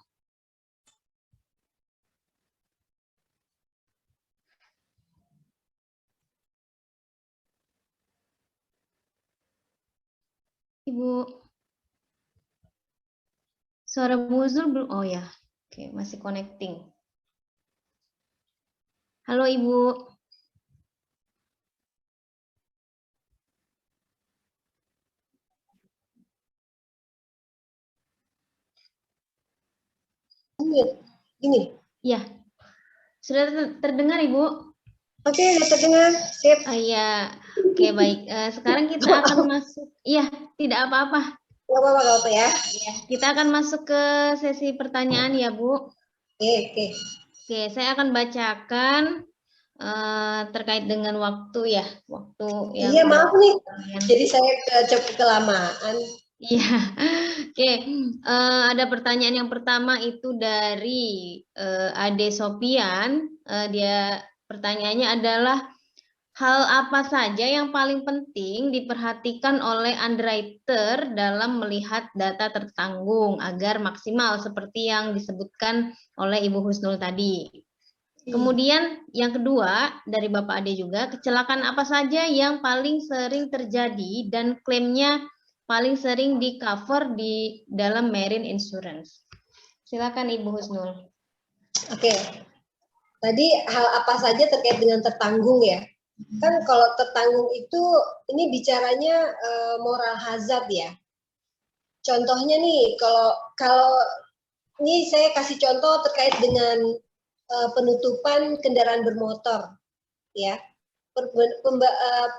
Ibu. Suara Bu Husnul belum. Oh ya. Oke, masih connecting. Halo Ibu. Ini. Ya. Sudah terdengar, Ibu? Oke, sudah terdengar. Sip. Iya. Oke, baik. Sekarang kita akan masuk. Iya, tidak apa-apa. Nggak apa-apa ya. Kita akan masuk ke sesi pertanyaan ya, Bu. Oke. Oke, saya akan bacakan terkait dengan waktu ya. Waktu yang Iya, maaf nih. kalian. Jadi saya kelamaan. Iya, oke. Ada pertanyaan yang pertama itu dari Ade Sopian. Dia pertanyaannya adalah hal apa saja yang paling penting diperhatikan oleh underwriter dalam melihat data tertanggung agar maksimal seperti yang disebutkan oleh Ibu Husnul tadi. Kemudian yang kedua dari Bapak Ade juga, kecelakaan apa saja yang paling sering terjadi dan klaimnya paling sering di cover di dalam marine insurance. Silakan Ibu Husnul. Oke. Tadi hal apa saja terkait dengan tertanggung ya? Kan kalau tertanggung itu ini bicaranya moral hazard ya. Contohnya nih kalau ini saya kasih contoh terkait dengan penutupan kendaraan bermotor ya.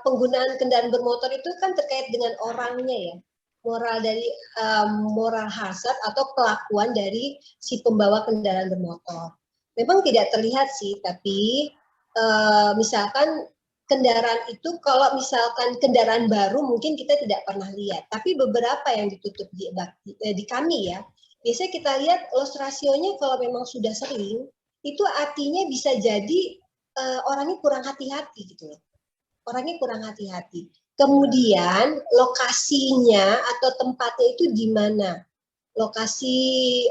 Penggunaan kendaraan bermotor itu kan terkait dengan orangnya ya. Moral hazard atau kelakuan dari si pembawa kendaraan bermotor. Memang tidak terlihat sih, tapi misalkan kendaraan itu kalau misalkan kendaraan baru mungkin kita tidak pernah lihat, tapi beberapa yang ditutup di kami ya, biasanya kita lihat loss rasionya kalau memang sudah sering, itu artinya bisa jadi orangnya kurang hati-hati gitu loh. Orangnya kurang hati-hati. Kemudian lokasinya atau tempatnya itu di mana? Lokasi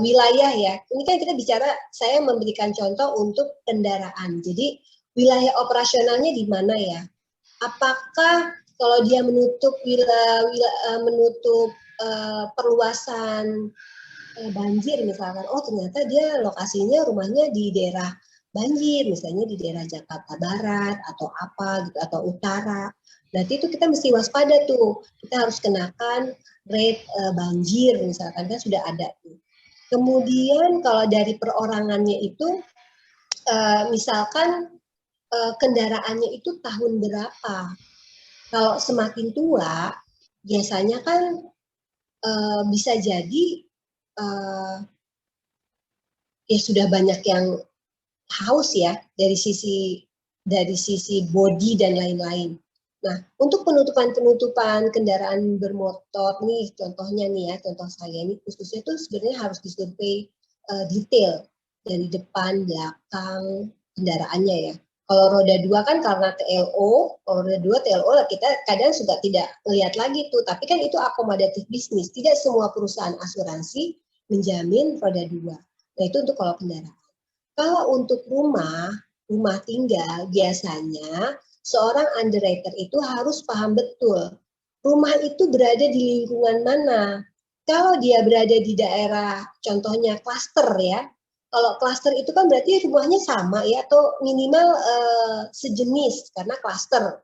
wilayah ya. Ini kan kita bicara, saya memberikan contoh untuk kendaraan. Jadi wilayah operasionalnya di mana ya? Apakah kalau dia menutup perluasan banjir misalkan, oh ternyata dia lokasinya rumahnya di daerah banjir, misalnya di daerah Jakarta Barat atau apa gitu atau utara. Berarti itu kita mesti waspada tuh. Kita harus kenakan rate banjir misalkan, kan sudah ada tuh. Kemudian kalau dari perorangannya itu misalkan kendaraannya itu tahun berapa. Kalau semakin tua biasanya kan bisa jadi ya sudah banyak yang haus ya dari sisi body dan lain-lain. Nah, untuk penutupan kendaraan bermotor nih, contohnya nih ya, contoh saya ini khususnya tuh sebenarnya harus disurvei detail dari depan, belakang kendaraannya ya. Kalau roda 2 kan karena TLO, kalau roda 2 TLO kita kadang sudah tidak lihat lagi tuh, tapi kan itu akomodatif bisnis. Tidak semua perusahaan asuransi menjamin roda 2. Nah, itu untuk kalau kendaraan. Kalau untuk rumah tinggal, biasanya seorang underwriter itu harus paham betul rumah itu berada di lingkungan mana. Kalau dia berada di daerah, contohnya klaster ya, kalau klaster itu kan berarti rumahnya sama ya, atau minimal sejenis karena klaster.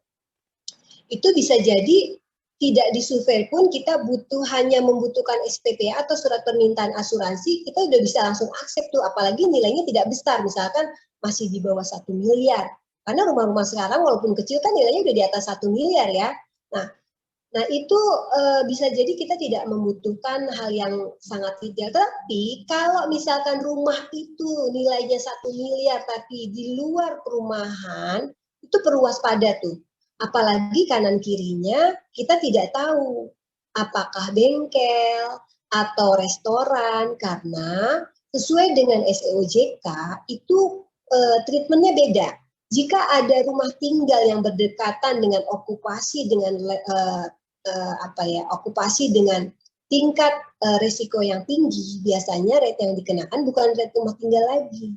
Itu bisa jadi tidak disurvei pun kita hanya membutuhkan SPP atau surat permintaan asuransi, kita udah bisa langsung accept tuh, apalagi nilainya tidak besar, misalkan masih di bawah 1 miliar. Karena rumah-rumah sekarang walaupun kecil kan nilainya udah di atas 1 miliar ya. Nah itu bisa jadi kita tidak membutuhkan hal yang sangat ideal. Tapi kalau misalkan rumah itu nilainya 1 miliar tapi di luar perumahan, itu perlu waspada tuh. Apalagi kanan kirinya kita tidak tahu apakah bengkel atau restoran, karena sesuai dengan SEOJK itu treatmentnya beda. Jika ada rumah tinggal yang berdekatan dengan okupasi dengan okupasi dengan tingkat risiko yang tinggi, biasanya rate yang dikenakan bukan rate rumah tinggal lagi.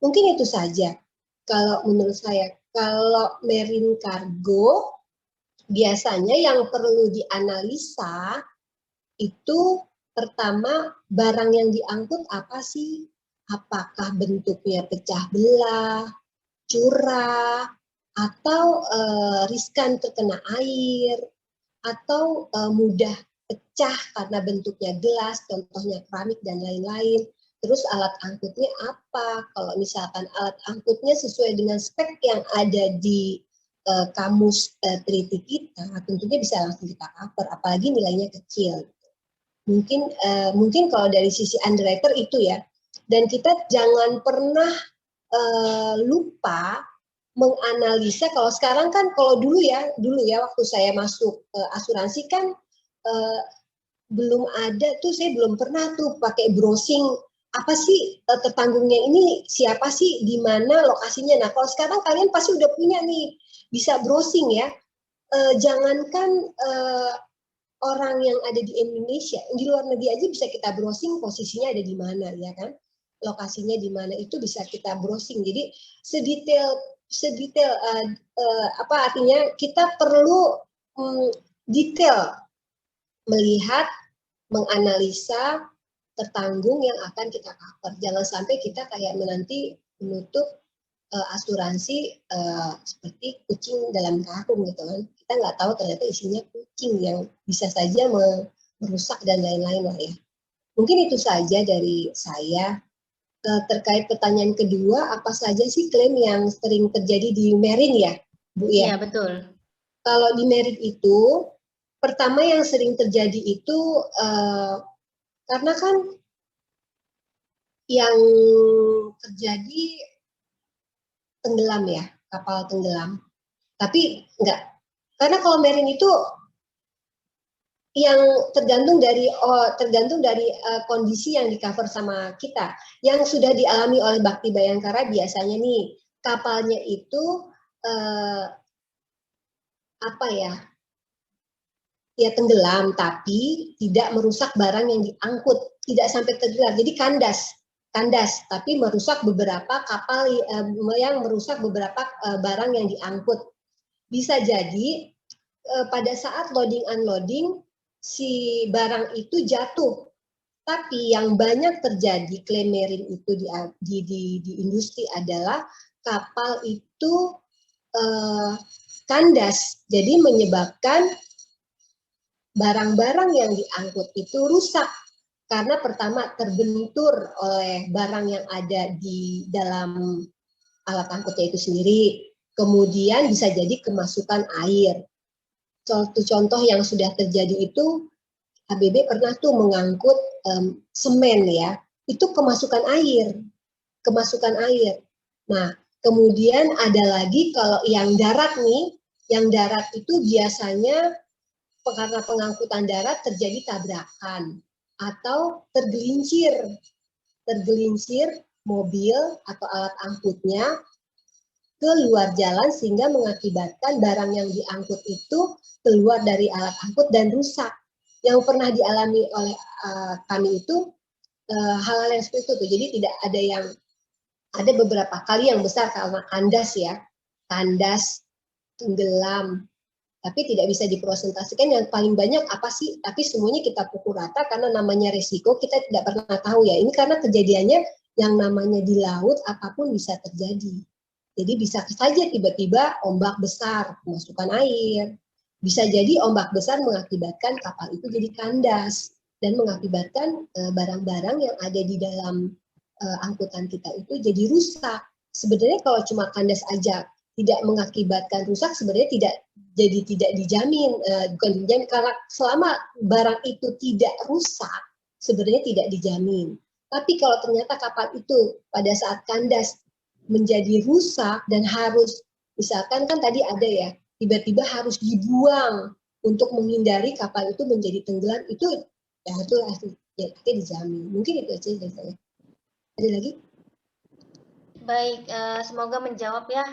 Mungkin itu saja kalau menurut saya. Kalau marine cargo, biasanya yang perlu dianalisa itu pertama barang yang diangkut apa sih? Apakah bentuknya pecah belah, curah, atau riskan terkena air, atau mudah pecah karena bentuknya gelas, contohnya keramik dan lain-lain. Terus alat angkutnya apa? Kalau misalkan alat angkutnya sesuai dengan spek yang ada di kamus treaty kita, tentunya bisa langsung kita cover, apalagi nilainya kecil. Mungkin kalau dari sisi underwriter itu ya. Dan kita jangan pernah lupa menganalisa. Kalau sekarang kan, kalau dulu ya waktu saya masuk asuransi kan belum ada tuh, saya belum pernah tuh pakai browsing apa sih tertanggungnya ini, siapa sih, di mana lokasinya. Nah kalau sekarang kalian pasti udah punya nih, bisa browsing ya. Jangankan orang yang ada di Indonesia, di luar negeri aja bisa kita browsing posisinya ada di mana ya kan, lokasinya di mana, itu bisa kita browsing. Jadi sedetail apa artinya, kita perlu detail melihat, menganalisa tertanggung yang akan kita cover. Jangan sampai kita kayak menanti menutup asuransi seperti kucing dalam karung gitu kan. Kita nggak tahu ternyata isinya kucing yang bisa saja merusak dan lain-lain lah ya. Mungkin itu saja dari saya. Terkait pertanyaan kedua, apa saja sih klaim yang sering terjadi di marine ya, Bu ya? Iya, betul. Kalau di marine itu, pertama yang sering terjadi itu karena kan yang terjadi tenggelam ya, kapal tenggelam. Tapi enggak, karena kalau marine itu yang tergantung dari kondisi yang di cover sama kita. Yang sudah dialami oleh Bakti Bayangkara biasanya nih, kapalnya itu ya tenggelam tapi tidak merusak barang yang diangkut, tidak sampai tenggelam, jadi kandas tapi merusak beberapa kapal yang merusak beberapa barang yang diangkut. Bisa jadi pada saat loading unloading si barang itu jatuh. Tapi yang banyak terjadi klaim marine itu di industri adalah kapal itu kandas, jadi menyebabkan barang-barang yang diangkut itu rusak karena pertama terbentur oleh barang yang ada di dalam alat angkutnya itu sendiri, kemudian bisa jadi kemasukan air. Contoh yang sudah terjadi itu, ABB pernah tuh mengangkut semen ya, itu kemasukan air. Nah, kemudian ada lagi kalau yang darat nih, yang darat itu biasanya karena pengangkutan darat terjadi tabrakan atau tergelincir mobil atau alat angkutnya ke luar jalan sehingga mengakibatkan barang yang diangkut itu keluar dari alat angkut dan rusak. Yang pernah dialami oleh kami itu hal-hal yang seperti itu. Jadi tidak ada beberapa kali yang besar karena kandas ya, kandas, tenggelam, tapi tidak bisa dipresentasikan. Yang paling banyak apa sih? Tapi semuanya kita pukul rata karena namanya resiko kita tidak pernah tahu ya. Ini karena kejadiannya yang namanya di laut apapun bisa terjadi. Jadi bisa saja tiba-tiba ombak besar kemasukan air. Bisa jadi ombak besar mengakibatkan kapal itu jadi kandas dan mengakibatkan barang-barang yang ada di dalam angkutan kita itu jadi rusak. Sebenarnya kalau cuma kandas aja tidak mengakibatkan rusak, sebenarnya tidak dijamin, bukan dijamin, karena selama barang itu tidak rusak sebenarnya tidak dijamin. Tapi kalau ternyata kapal itu pada saat kandas menjadi rusak dan harus, misalkan kan tadi ada ya, tiba-tiba harus dibuang untuk menghindari kapal itu menjadi tenggelam, itu ya itu artinya dijamin. Mungkin itu aja dari saya. Ada lagi? Baik, semoga menjawab ya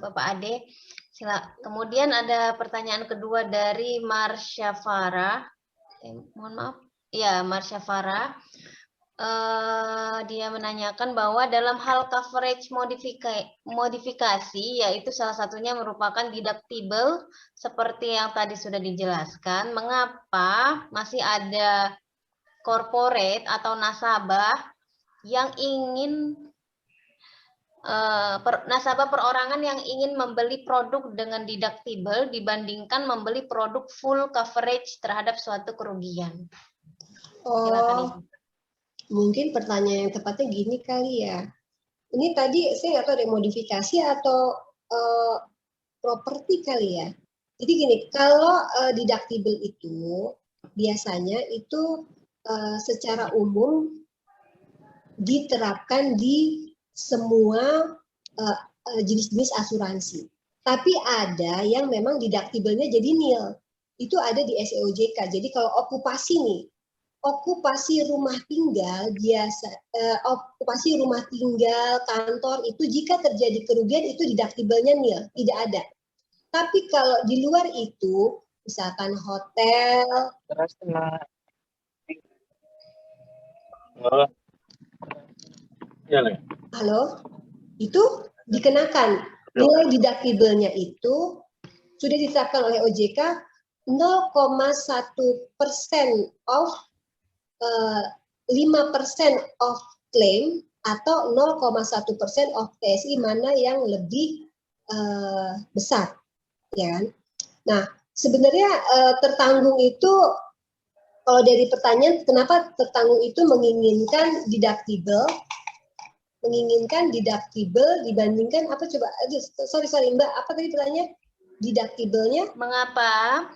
Bapak Ade. Kemudian ada pertanyaan kedua dari Marsha Farah. Mohon maaf. Ya, Marsha Farah. Dia menanyakan bahwa dalam hal coverage modifikasi, yaitu salah satunya merupakan deductible, seperti yang tadi sudah dijelaskan, mengapa masih ada corporate atau nasabah yang ingin nasabah perorangan yang ingin membeli produk dengan deductible dibandingkan membeli produk full coverage terhadap suatu kerugian? Silakan, Ibu. Mungkin pertanyaan yang tepatnya gini kali ya. Ini tadi saya nggak tahu ada modifikasi atau properti kali ya. Jadi gini, kalau deductible itu biasanya itu secara umum diterapkan di semua jenis-jenis asuransi. Tapi ada yang memang deductible-nya jadi nil. Itu ada di SEOJK. Jadi kalau okupasi nih, okupasi rumah tinggal biasa, okupasi rumah tinggal, kantor itu jika terjadi kerugian itu deductible-nya nil, tidak ada. Tapi kalau di luar itu, misalkan hotel, halo, itu dikenakan nilai deductible-nya itu sudah ditetapkan oleh OJK 0,1% of 5% of claim atau 0,1% of TSI, mana yang lebih besar, ya kan? Nah, sebenarnya tertanggung itu, kalau dari pertanyaan kenapa tertanggung itu menginginkan deductible dibandingkan apa coba? Aduh, sorry Mbak, apa tadi pertanyaan? Deductible-nya? Mengapa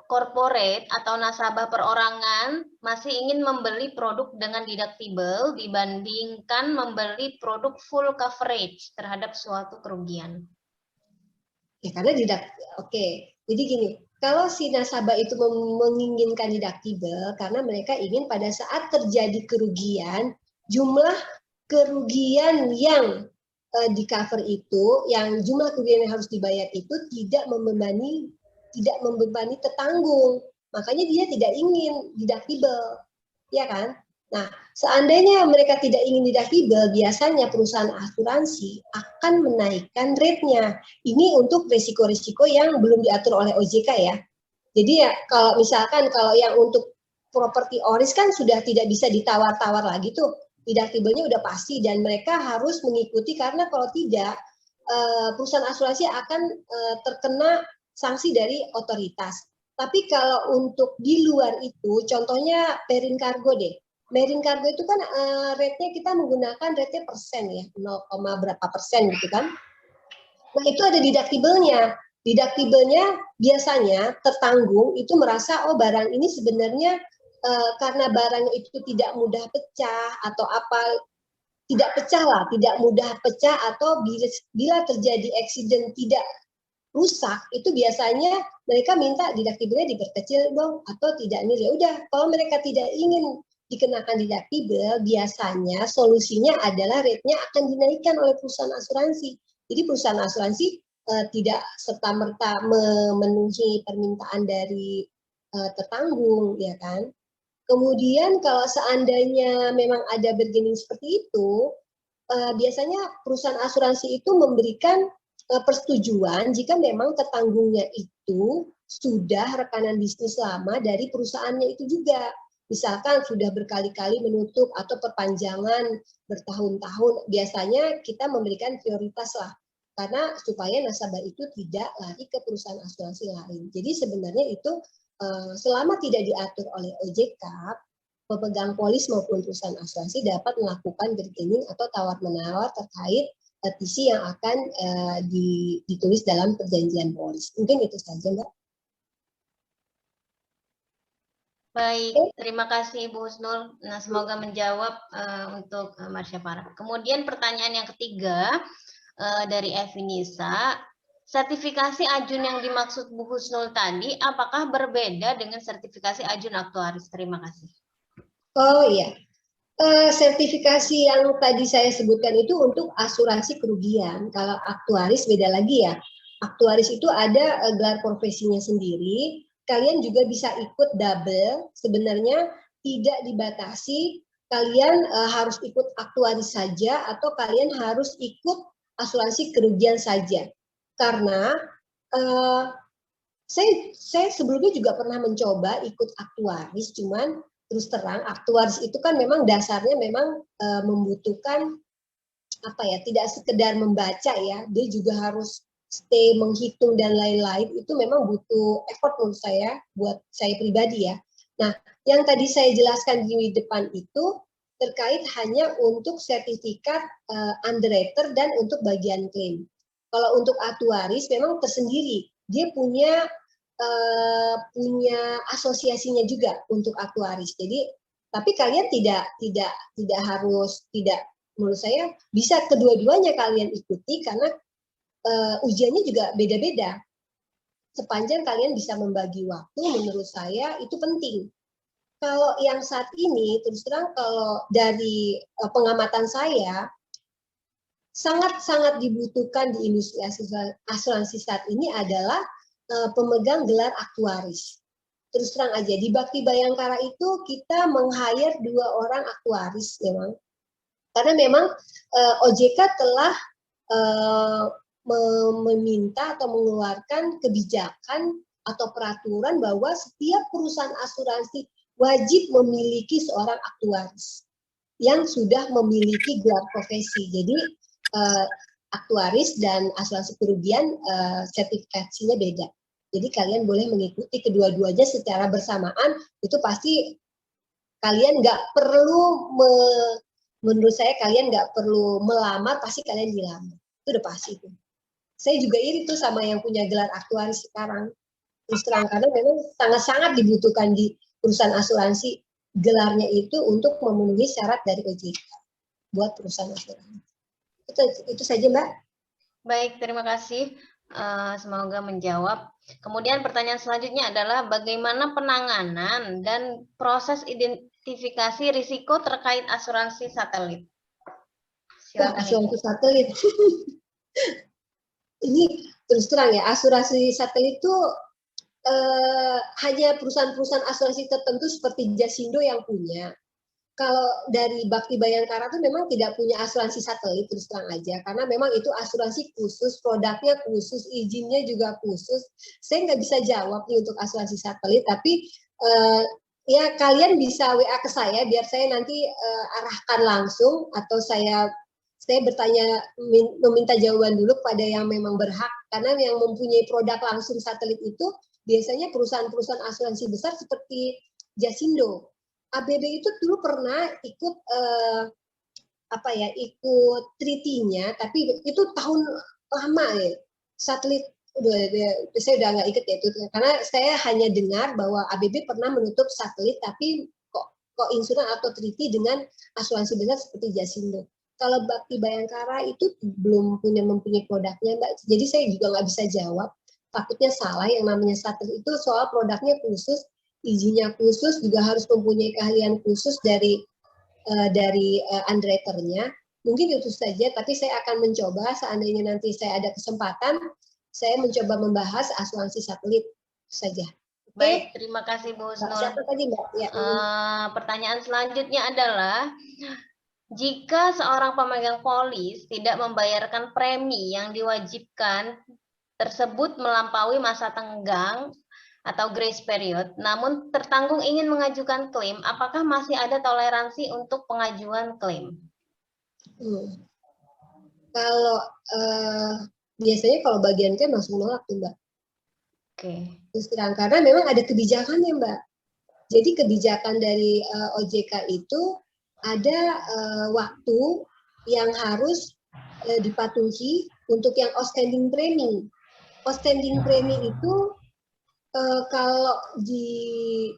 corporate atau nasabah perorangan masih ingin membeli produk dengan deductible dibandingkan membeli produk full coverage terhadap suatu kerugian? Ya karena jadi gini, kalau si nasabah itu menginginkan deductible karena mereka ingin pada saat terjadi kerugian, jumlah kerugian yang di cover itu, yang jumlah kerugian yang harus dibayar itu tidak membebani tertanggung, makanya dia tidak ingin deductible, ya kan? Nah, seandainya mereka tidak ingin deductible, biasanya perusahaan asuransi akan menaikkan rate-nya. Ini untuk risiko-risiko yang belum diatur oleh OJK ya. Jadi ya kalau misalkan kalau yang untuk properti oris kan sudah tidak bisa ditawar-tawar lagi tuh, deductible-nya udah pasti dan mereka harus mengikuti, karena kalau tidak perusahaan asuransi akan terkena sanksi dari otoritas. Tapi kalau untuk di luar itu, contohnya marine cargo deh. Marine cargo itu kan rate-nya kita menggunakan rate-nya persen ya, 0, berapa persen gitu kan. Nah itu ada deductible-nya. Deductible-nya biasanya tertanggung itu merasa oh barang ini sebenarnya karena barang itu tidak mudah pecah atau apa, tidak pecah lah, tidak mudah pecah, atau bila terjadi accident tidak rusak, itu biasanya mereka minta deductible-nya diperkecil dong atau tidak nil. Ya udah, kalau mereka tidak ingin dikenakan deductible, biasanya solusinya adalah rate-nya akan dinaikkan oleh perusahaan asuransi. Jadi perusahaan asuransi tidak serta-merta memenuhi permintaan dari tertanggung, ya kan? Kemudian kalau seandainya memang ada bargaining seperti itu, biasanya perusahaan asuransi itu memberikan persetujuan jika memang tertanggungnya itu sudah rekanan bisnis lama dari perusahaannya itu juga. Misalkan sudah berkali-kali menutup atau perpanjangan bertahun-tahun, biasanya kita memberikan prioritas lah. Karena supaya nasabah itu tidak lari ke perusahaan asuransi lain. Jadi sebenarnya itu selama tidak diatur oleh OJK, pemegang polis maupun perusahaan asuransi dapat melakukan bargaining atau tawar-menawar terkait TC yang akan ditulis dalam perjanjian polis. Mungkin itu saja, Mbak. Baik, terima kasih Ibu Husnul. Nah, semoga menjawab untuk Marsha Farah. Kemudian pertanyaan yang ketiga dari Evinisa, sertifikasi ajun yang dimaksud Bu Husnul tadi, apakah berbeda dengan sertifikasi ajun aktuaris? Terima kasih. Oh iya, sertifikasi yang tadi saya sebutkan itu untuk asuransi kerugian. Kalau aktuaris beda lagi ya. Aktuaris itu ada gelar profesinya sendiri. Kalian juga bisa ikut double. Sebenarnya tidak dibatasi. Kalian harus ikut aktuaris saja atau kalian harus ikut asuransi kerugian saja. Karena saya sebelumnya juga pernah mencoba ikut aktuaris, cuman terus terang aktuaris itu kan memang dasarnya memang membutuhkan apa ya, tidak sekedar membaca ya, dia juga harus stay menghitung dan lain-lain, itu memang butuh effort menurut saya, buat saya pribadi ya. Nah, yang tadi saya jelaskan di depan itu terkait hanya untuk sertifikat underwriter dan untuk bagian klaim. Kalau untuk aktuaris memang tersendiri, dia punya asosiasinya juga untuk aktuaris. Jadi, tapi kalian tidak harus, tidak, menurut saya bisa kedua-duanya kalian ikuti karena ujiannya juga beda-beda. Sepanjang kalian bisa membagi waktu, menurut saya itu penting. Kalau yang saat ini, terus terang kalau dari pengamatan saya, sangat-sangat dibutuhkan di industri asuransi saat ini adalah pemegang gelar aktuaris. Terus terang aja, di Bakti Bayangkara itu kita meng-hire 2 orang aktuaris memang. Karena memang OJK telah meminta atau mengeluarkan kebijakan atau peraturan bahwa setiap perusahaan asuransi wajib memiliki seorang aktuaris yang sudah memiliki gelar profesi. Jadi aktuaris dan asuransi kerugian sertifikasinya beda. Jadi kalian boleh mengikuti kedua-duanya secara bersamaan, itu pasti kalian nggak perlu, menurut saya kalian nggak perlu melamar, pasti kalian dilamar. Itu udah pasti itu. Saya juga iri tuh sama yang punya gelar aktuaris sekarang. Terus terang, karena memang sangat-sangat dibutuhkan di perusahaan asuransi gelarnya itu untuk memenuhi syarat dari OJK buat perusahaan asuransi. Itu saja, Mbak. Baik, terima kasih. Semoga menjawab. Kemudian pertanyaan selanjutnya adalah bagaimana penanganan dan proses identifikasi risiko terkait asuransi satelit? Silakan. Asuransi satelit. Ini terus terang ya, asuransi satelit itu hanya perusahaan-perusahaan asuransi tertentu seperti Jasindo yang punya. Kalau dari Bakti Bayangkara itu memang tidak punya asuransi satelit, terus terang aja, karena memang itu asuransi khusus, produknya khusus, izinnya juga khusus. Saya nggak bisa jawab nih untuk asuransi satelit, tapi ya kalian bisa WA ke saya biar saya nanti arahkan langsung, atau saya bertanya, meminta jawaban dulu pada yang memang berhak, karena yang mempunyai produk langsung satelit itu biasanya perusahaan-perusahaan asuransi besar seperti Jasindo. ABB itu dulu pernah ikut ikut treaty-nya, tapi itu tahun lama ya. Satelit saya udah nggak ikut ya itu, karena saya hanya dengar bahwa ABB pernah menutup satelit, tapi kok insuran atau treaty dengan asuransi besar seperti Jasindo. Kalau Bakti Bayangkara itu belum mempunyai produknya, Mbak. Jadi saya juga nggak bisa jawab. Takutnya salah, yang namanya satelit itu soal produknya khusus, izinnya khusus, juga harus mempunyai keahlian khusus dari underwriter-nya. Mungkin itu saja, tapi saya akan mencoba seandainya nanti saya ada kesempatan, saya mencoba membahas asuransi satelit saja. Oke? Baik, terima kasih Bu Mbak, Husnul. siapa tadi Mbak? Ya. Pertanyaan selanjutnya adalah, jika seorang pemegang polis tidak membayarkan premi yang diwajibkan tersebut melampaui masa tenggang atau grace period, namun tertanggung ingin mengajukan klaim, apakah masih ada toleransi untuk pengajuan klaim? Kalau biasanya kalau bagian klaim langsung nolak tuh Mbak. Oke. Terus terang, karena memang ada kebijakannya Mbak. Jadi kebijakan dari OJK itu ada waktu yang harus dipatuhi untuk yang outstanding premi. Outstanding premi itu kalau di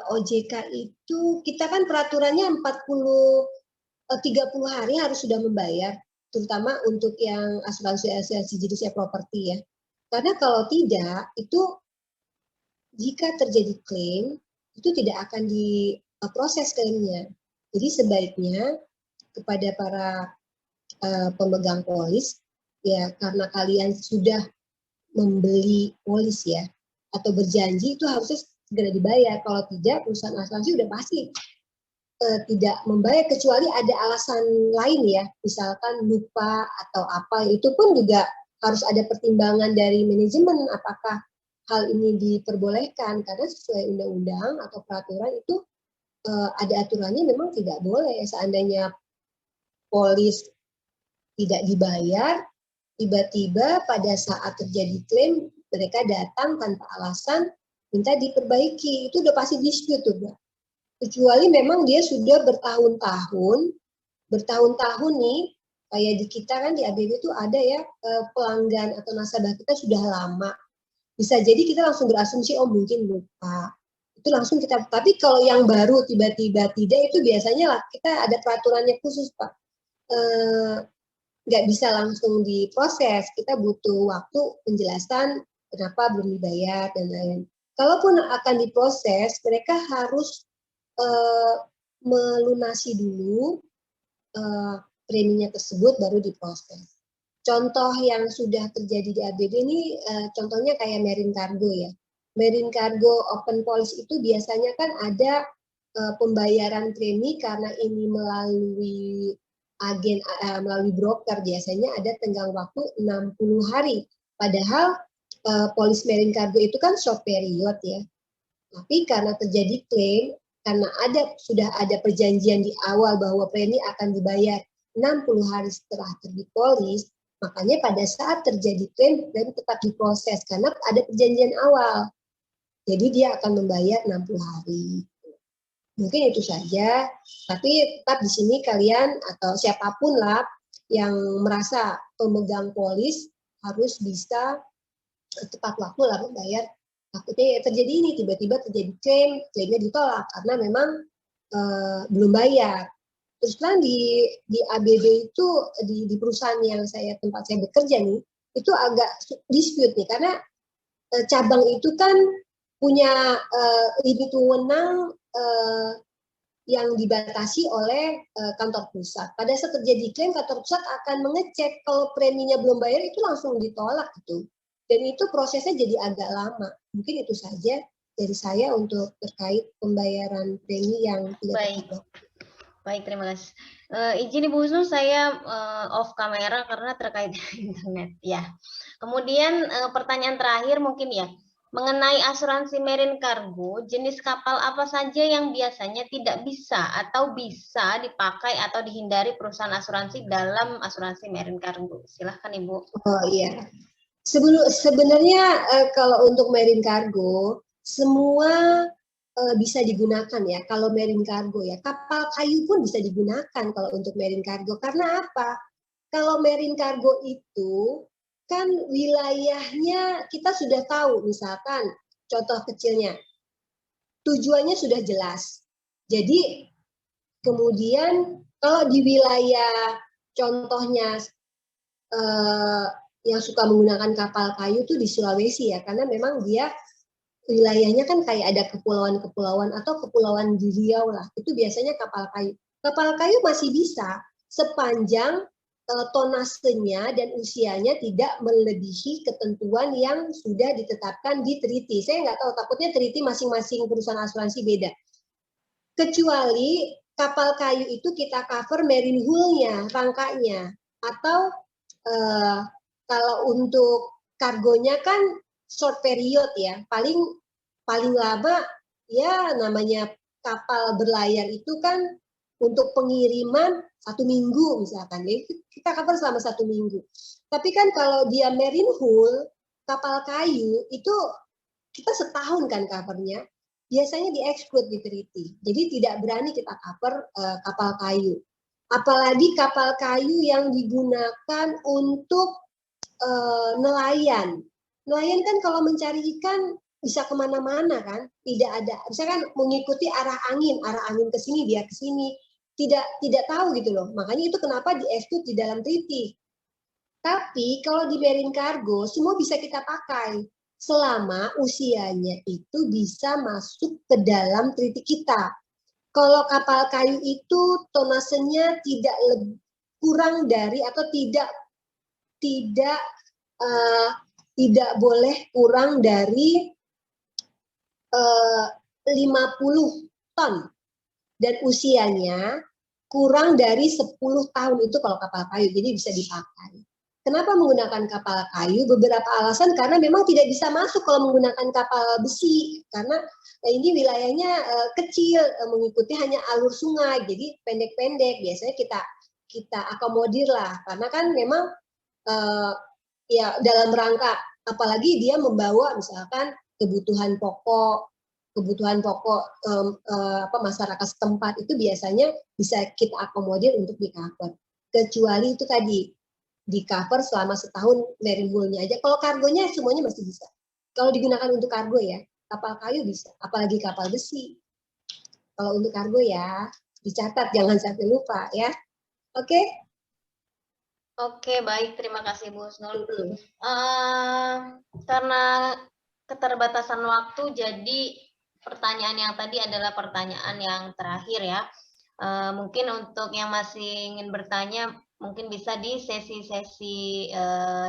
OJK itu kita kan peraturannya 30 hari harus sudah membayar, terutama untuk yang asuransi jenisnya properti ya. Karena kalau tidak, itu jika terjadi klaim, itu tidak akan diproses klaimnya. Jadi sebaiknya kepada para pemegang polis, ya karena kalian sudah membeli polis ya, atau berjanji itu harusnya segera dibayar. Kalau tidak, perusahaan asuransi udah pasti tidak membayar, kecuali ada alasan lain ya, misalkan lupa atau apa, itu pun juga harus ada pertimbangan dari manajemen apakah hal ini diperbolehkan, karena sesuai undang-undang atau peraturan itu ada aturannya, memang tidak boleh seandainya polis tidak dibayar, tiba-tiba pada saat terjadi klaim mereka datang tanpa alasan minta diperbaiki, itu udah pasti dispute tuh Mbak. Kecuali memang dia sudah bertahun-tahun nih, kayak di kita kan di ABB itu ada ya pelanggan atau nasabah kita sudah lama. Bisa jadi kita langsung berasumsi oh mungkin lupa. Itu langsung kita, tapi kalau yang baru tiba-tiba tidak, itu biasanya lah kita ada peraturannya khusus Pak. Nggak bisa langsung diproses, kita butuh waktu penjelasan kenapa belum dibayar dan lain. Kalaupun akan diproses, mereka harus melunasi dulu preminya tersebut baru diproses. Contoh yang sudah terjadi di ABB ini, contohnya kayak Marine Cargo ya. Marine Cargo Open Policy itu biasanya kan ada pembayaran premi karena ini melalui agen, melalui broker, biasanya ada tenggang waktu 60 hari. Padahal polis Marine Cargo itu kan short period ya. Tapi karena terjadi klaim, karena sudah ada perjanjian di awal bahwa premi akan dibayar 60 hari setelah terbit polis, makanya pada saat terjadi klaim tetap diproses karena ada perjanjian awal. Jadi dia akan membayar 60 hari. Mungkin itu saja, tapi tetap di sini kalian atau siapapun lah yang merasa pemegang polis harus bisa tepat waktu lah membayar. Takutnya terjadi ini, tiba-tiba terjadi klaimnya ditolak karena memang belum bayar. Terus kan di ABB itu di perusahaan yang tempat saya bekerja nih, itu agak dispute nih karena cabang itu kan punya limit wewenang yang dibatasi oleh kantor pusat. Pada saat terjadi klaim, kantor pusat akan mengecek kalau preminya belum bayar itu langsung ditolak gitu. Dan itu prosesnya jadi agak lama. Mungkin itu saja dari saya untuk terkait pembayaran premi yang tidak tepat. Baik, terima kasih. Izin Ibu Husnul, saya off kamera karena terkait internet. Ya. Kemudian pertanyaan terakhir mungkin ya, mengenai asuransi Marine Cargo, jenis kapal apa saja yang biasanya tidak bisa atau bisa dipakai atau dihindari perusahaan asuransi dalam asuransi Marine Cargo? Silahkan Ibu. Oh iya. Sebenarnya kalau untuk Marine Cargo, semua bisa digunakan ya. Kalau Marine Cargo ya, kapal kayu pun bisa digunakan kalau untuk Marine Cargo. Karena apa? Kalau Marine Cargo itu kan wilayahnya kita sudah tahu, misalkan contoh kecilnya, tujuannya sudah jelas. Jadi kemudian kalau di wilayah contohnya yang suka menggunakan kapal kayu itu di Sulawesi ya, karena memang dia wilayahnya kan kayak ada kepulauan-kepulauan atau kepulauan di Riau lah, itu biasanya kapal kayu. Kapal kayu masih bisa sepanjang tonasenya dan usianya tidak melebihi ketentuan yang sudah ditetapkan di treaty. Saya nggak tahu, takutnya treaty masing-masing perusahaan asuransi beda. Kecuali kapal kayu itu kita cover marine hull-nya, rangkanya. Atau kalau untuk kargonya kan short period ya, paling lama ya namanya kapal berlayar itu kan untuk pengiriman 1 minggu misalkan, jadi kita cover selama 1 minggu. Tapi kan kalau dia marine hull, kapal kayu itu kita setahun kan covernya, biasanya di-exclude di treaty. Jadi tidak berani kita cover kapal kayu. Apalagi kapal kayu yang digunakan untuk nelayan. Nelayan kan kalau mencari ikan bisa kemana-mana kan, tidak ada, misalkan mengikuti arah angin ke sini dia ke sini, tidak tahu gitu loh. Makanya itu kenapa di-exclude di dalam treaty. Tapi kalau di marine cargo semua bisa kita pakai selama usianya itu bisa masuk ke dalam treaty kita. Kalau kapal kayu itu tonasenya tidak kurang dari atau tidak boleh kurang dari 50 ton dan usianya kurang dari 10 tahun itu kalau kapal kayu, jadi bisa dipakai. Kenapa menggunakan kapal kayu? Beberapa alasan, karena memang tidak bisa masuk kalau menggunakan kapal besi, karena ini wilayahnya kecil, mengikuti hanya alur sungai, jadi pendek-pendek. Biasanya kita akomodir lah, karena kan memang ya dalam rangka, apalagi dia membawa misalkan kebutuhan pokok masyarakat setempat, itu biasanya bisa kita akomodir untuk di cover. Kecuali itu tadi di cover selama setahun marine hull-nya aja. Kalau kargonya semuanya masih bisa. Kalau digunakan untuk kargo ya, kapal kayu bisa, apalagi kapal besi. Kalau untuk kargo ya dicatat, jangan sampai lupa ya. Oke? Oke, baik, terima kasih Bu Husnul. Karena keterbatasan waktu, jadi pertanyaan yang tadi adalah pertanyaan yang terakhir ya. Mungkin untuk yang masih ingin bertanya, mungkin bisa di sesi-sesi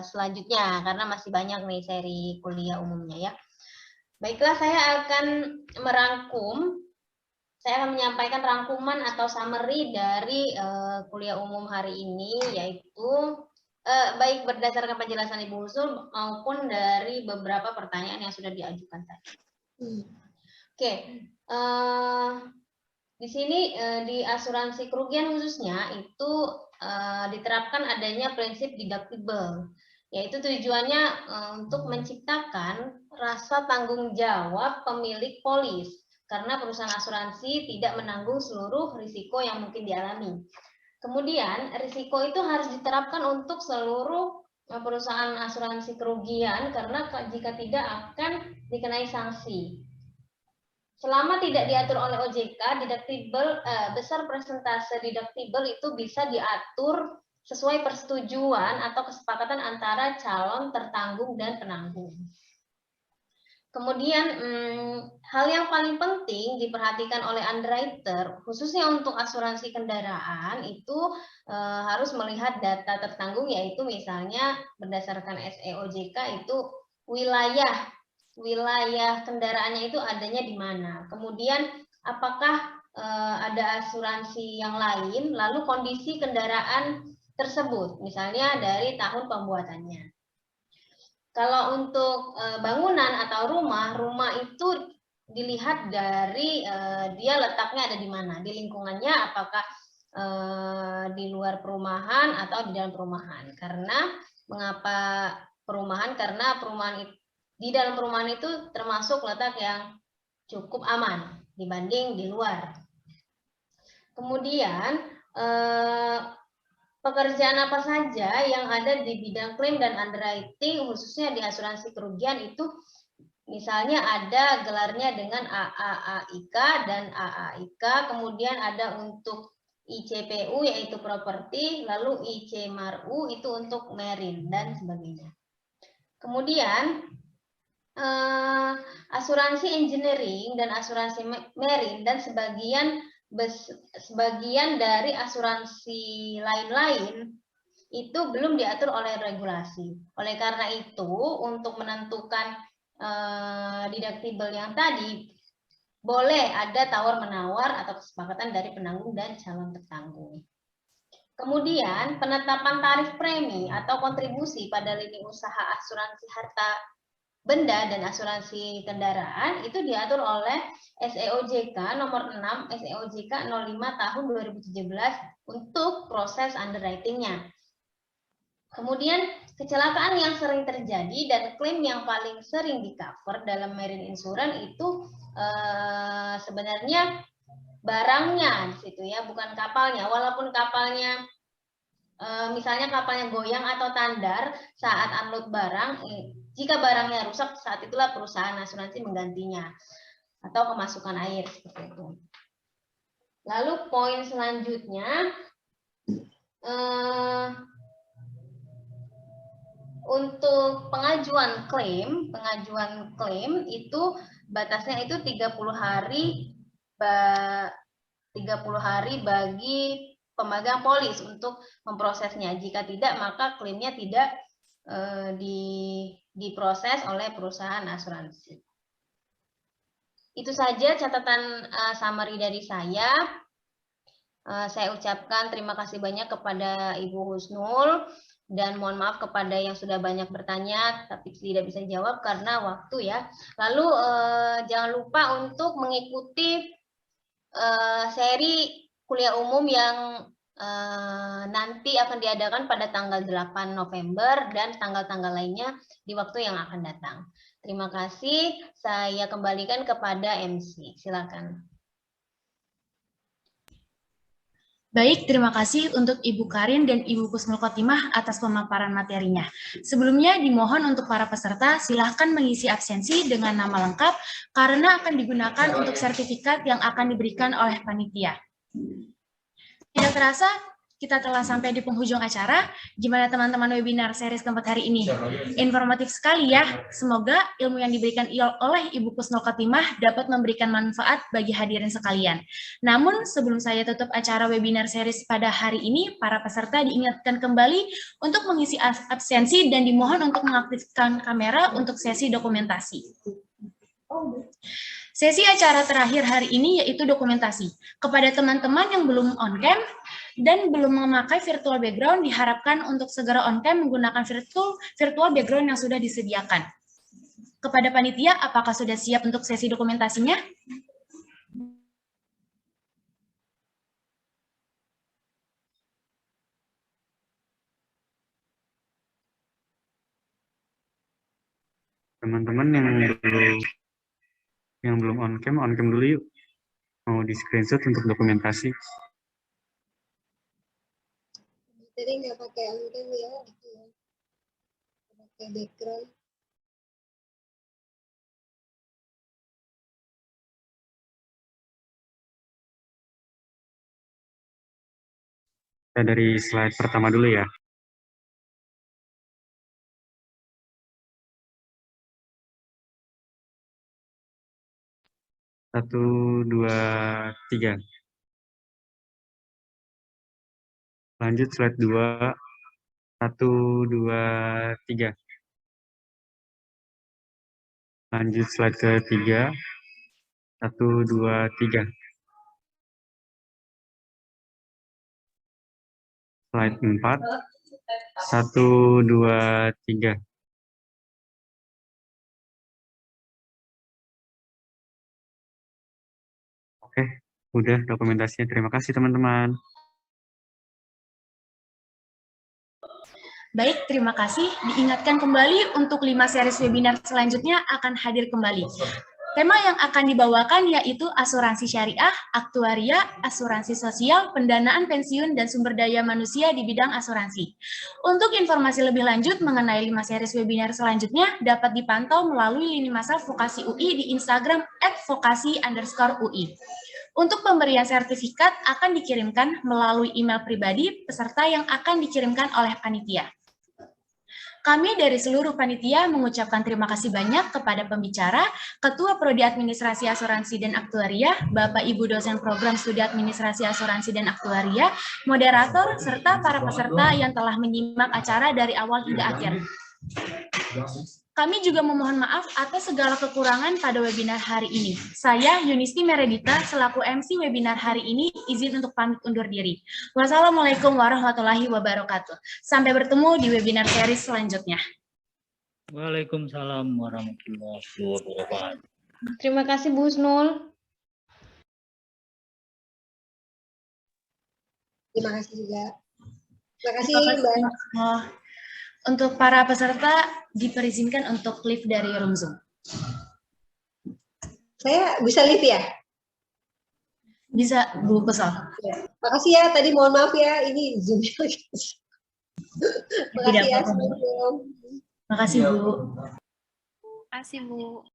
selanjutnya, karena masih banyak nih seri kuliah umumnya ya. Baiklah, saya akan menyampaikan rangkuman atau summary dari kuliah umum hari ini, yaitu baik berdasarkan penjelasan Ibu Husnul maupun dari beberapa pertanyaan yang sudah diajukan tadi. Oke, di sini di asuransi kerugian khususnya itu diterapkan adanya prinsip deductible, yaitu tujuannya untuk menciptakan rasa tanggung jawab pemilik polis, karena perusahaan asuransi tidak menanggung seluruh risiko yang mungkin dialami. Kemudian risiko itu harus diterapkan untuk seluruh perusahaan asuransi kerugian, karena jika tidak akan dikenai sanksi. Selama tidak diatur oleh OJK, besar persentase deductible itu bisa diatur sesuai persetujuan atau kesepakatan antara calon tertanggung dan penanggung. Kemudian hal yang paling penting diperhatikan oleh underwriter, khususnya untuk asuransi kendaraan, itu harus melihat data tertanggung, yaitu misalnya berdasarkan SEOJK itu wilayah kendaraannya itu adanya di mana. Kemudian apakah ada asuransi yang lain, lalu kondisi kendaraan tersebut, misalnya dari tahun pembuatannya. Kalau untuk bangunan atau rumah itu dilihat dari dia letaknya ada di mana, di lingkungannya, apakah di luar perumahan atau di dalam perumahan. Karena mengapa perumahan? Karena di dalam perumahan itu termasuk letak yang cukup aman dibanding di luar. Kemudian pekerjaan apa saja yang ada di bidang klaim dan underwriting, khususnya di asuransi kerugian itu, misalnya ada gelarnya dengan AAAIK dan AAIK, kemudian ada untuk ICPU yaitu properti, lalu ICMARU itu untuk marine dan sebagainya. Kemudian asuransi engineering dan asuransi marine dan sebagian sebagian dari asuransi lain-lain itu belum diatur oleh regulasi. Oleh karena itu, untuk menentukan deductible yang tadi, boleh ada tawar-menawar atau kesepakatan dari penanggung dan calon tertanggung. Kemudian, penetapan tarif premi atau kontribusi pada lini usaha asuransi harta benda dan asuransi kendaraan itu diatur oleh SEOJK nomor 6 SEOJK 05 tahun 2017 untuk proses underwriting-nya. Kemudian kecelakaan yang sering terjadi dan klaim yang paling sering di-cover dalam marine insurance itu sebenarnya barangnya di situ ya, bukan kapalnya. Walaupun kapalnya misalnya kapalnya goyang atau tandar saat unload barang, jika barangnya rusak saat itulah perusahaan asuransi menggantinya atau kemasukan air seperti itu. Lalu poin selanjutnya untuk pengajuan klaim itu batasnya itu 30 hari bagi pemegang polis untuk memprosesnya. Jika tidak, maka klaimnya tidak diproses oleh perusahaan asuransi. Itu saja catatan summary dari saya. Saya ucapkan terima kasih banyak kepada Ibu Husnul. Dan mohon maaf kepada yang sudah banyak bertanya tapi tidak bisa jawab karena waktu ya. Lalu jangan lupa untuk mengikuti seri kuliah umum yang nanti akan diadakan pada tanggal 8 November dan tanggal-tanggal lainnya di waktu yang akan datang. Terima kasih, saya kembalikan kepada MC. Silakan. Baik, terima kasih untuk Ibu Karin dan Ibu Husnul Khotimah atas pemaparan materinya. Sebelumnya dimohon untuk para peserta silahkan mengisi absensi dengan nama lengkap karena akan digunakan untuk sertifikat yang akan diberikan oleh panitia. Tidak terasa, kita telah sampai di penghujung acara. Gimana teman-teman webinar series keempat hari ini? Informatif sekali ya. Semoga ilmu yang diberikan oleh Ibu Husnul Khotimah dapat memberikan manfaat bagi hadirin sekalian. Namun sebelum saya tutup acara webinar series pada hari ini, para peserta diingatkan kembali untuk mengisi absensi dan dimohon untuk mengaktifkan kamera untuk sesi dokumentasi. Sesi acara terakhir hari ini yaitu dokumentasi. Kepada teman-teman yang belum on-cam dan belum memakai virtual background, diharapkan untuk segera on-cam menggunakan virtual background yang sudah disediakan. Kepada panitia, apakah sudah siap untuk sesi dokumentasinya? Teman-teman yang belum on-cam dulu yuk. Mau di screenshot untuk dokumentasi. Jadi nggak pakai on-cam ya, gitu ya. Pakai background. Kita dari slide pertama dulu ya. Satu, dua, tiga. Lanjut slide 2. 1, 2, 3. Lanjut slide ketiga. 1, 2, 3. Slide 4. 1, 2, 3. Oke, udah dokumentasinya. Terima kasih teman-teman. Baik, terima kasih. Diingatkan kembali untuk 5 series webinar selanjutnya akan hadir kembali. Tema yang akan dibawakan yaitu asuransi syariah, aktuaria, asuransi sosial, pendanaan pensiun, dan sumber daya manusia di bidang asuransi. Untuk informasi lebih lanjut mengenai 5 series webinar selanjutnya dapat dipantau melalui lini masa Vokasi UI di Instagram @vokasi_UI. Untuk pemberian sertifikat akan dikirimkan melalui email pribadi peserta yang akan dikirimkan oleh panitia. Kami dari seluruh panitia mengucapkan terima kasih banyak kepada pembicara, Ketua Prodi Administrasi Asuransi dan Aktuaria, Bapak Ibu dosen program studi Administrasi Asuransi dan Aktuaria, moderator, serta para peserta yang telah menyimak acara dari awal hingga akhir. Kami juga memohon maaf atas segala kekurangan pada webinar hari ini. Saya, Yunisti Meredita, selaku MC webinar hari ini, izin untuk pamit undur diri. Wassalamualaikum warahmatullahi wabarakatuh. Sampai bertemu di webinar series selanjutnya. Waalaikumsalam warahmatullahi wabarakatuh. Terima kasih Bu Husnul. Terima kasih juga. Terima kasih Mbak. Untuk para peserta, diperizinkan untuk live dari room Zoom. Saya bisa live ya? Bisa, Bu Kusal. Ya. Makasih ya, tadi mohon maaf ya, ini Zoom-nya lagi. Makasih ya, Assalamualaikum. Makasih Bu. Makasih Bu.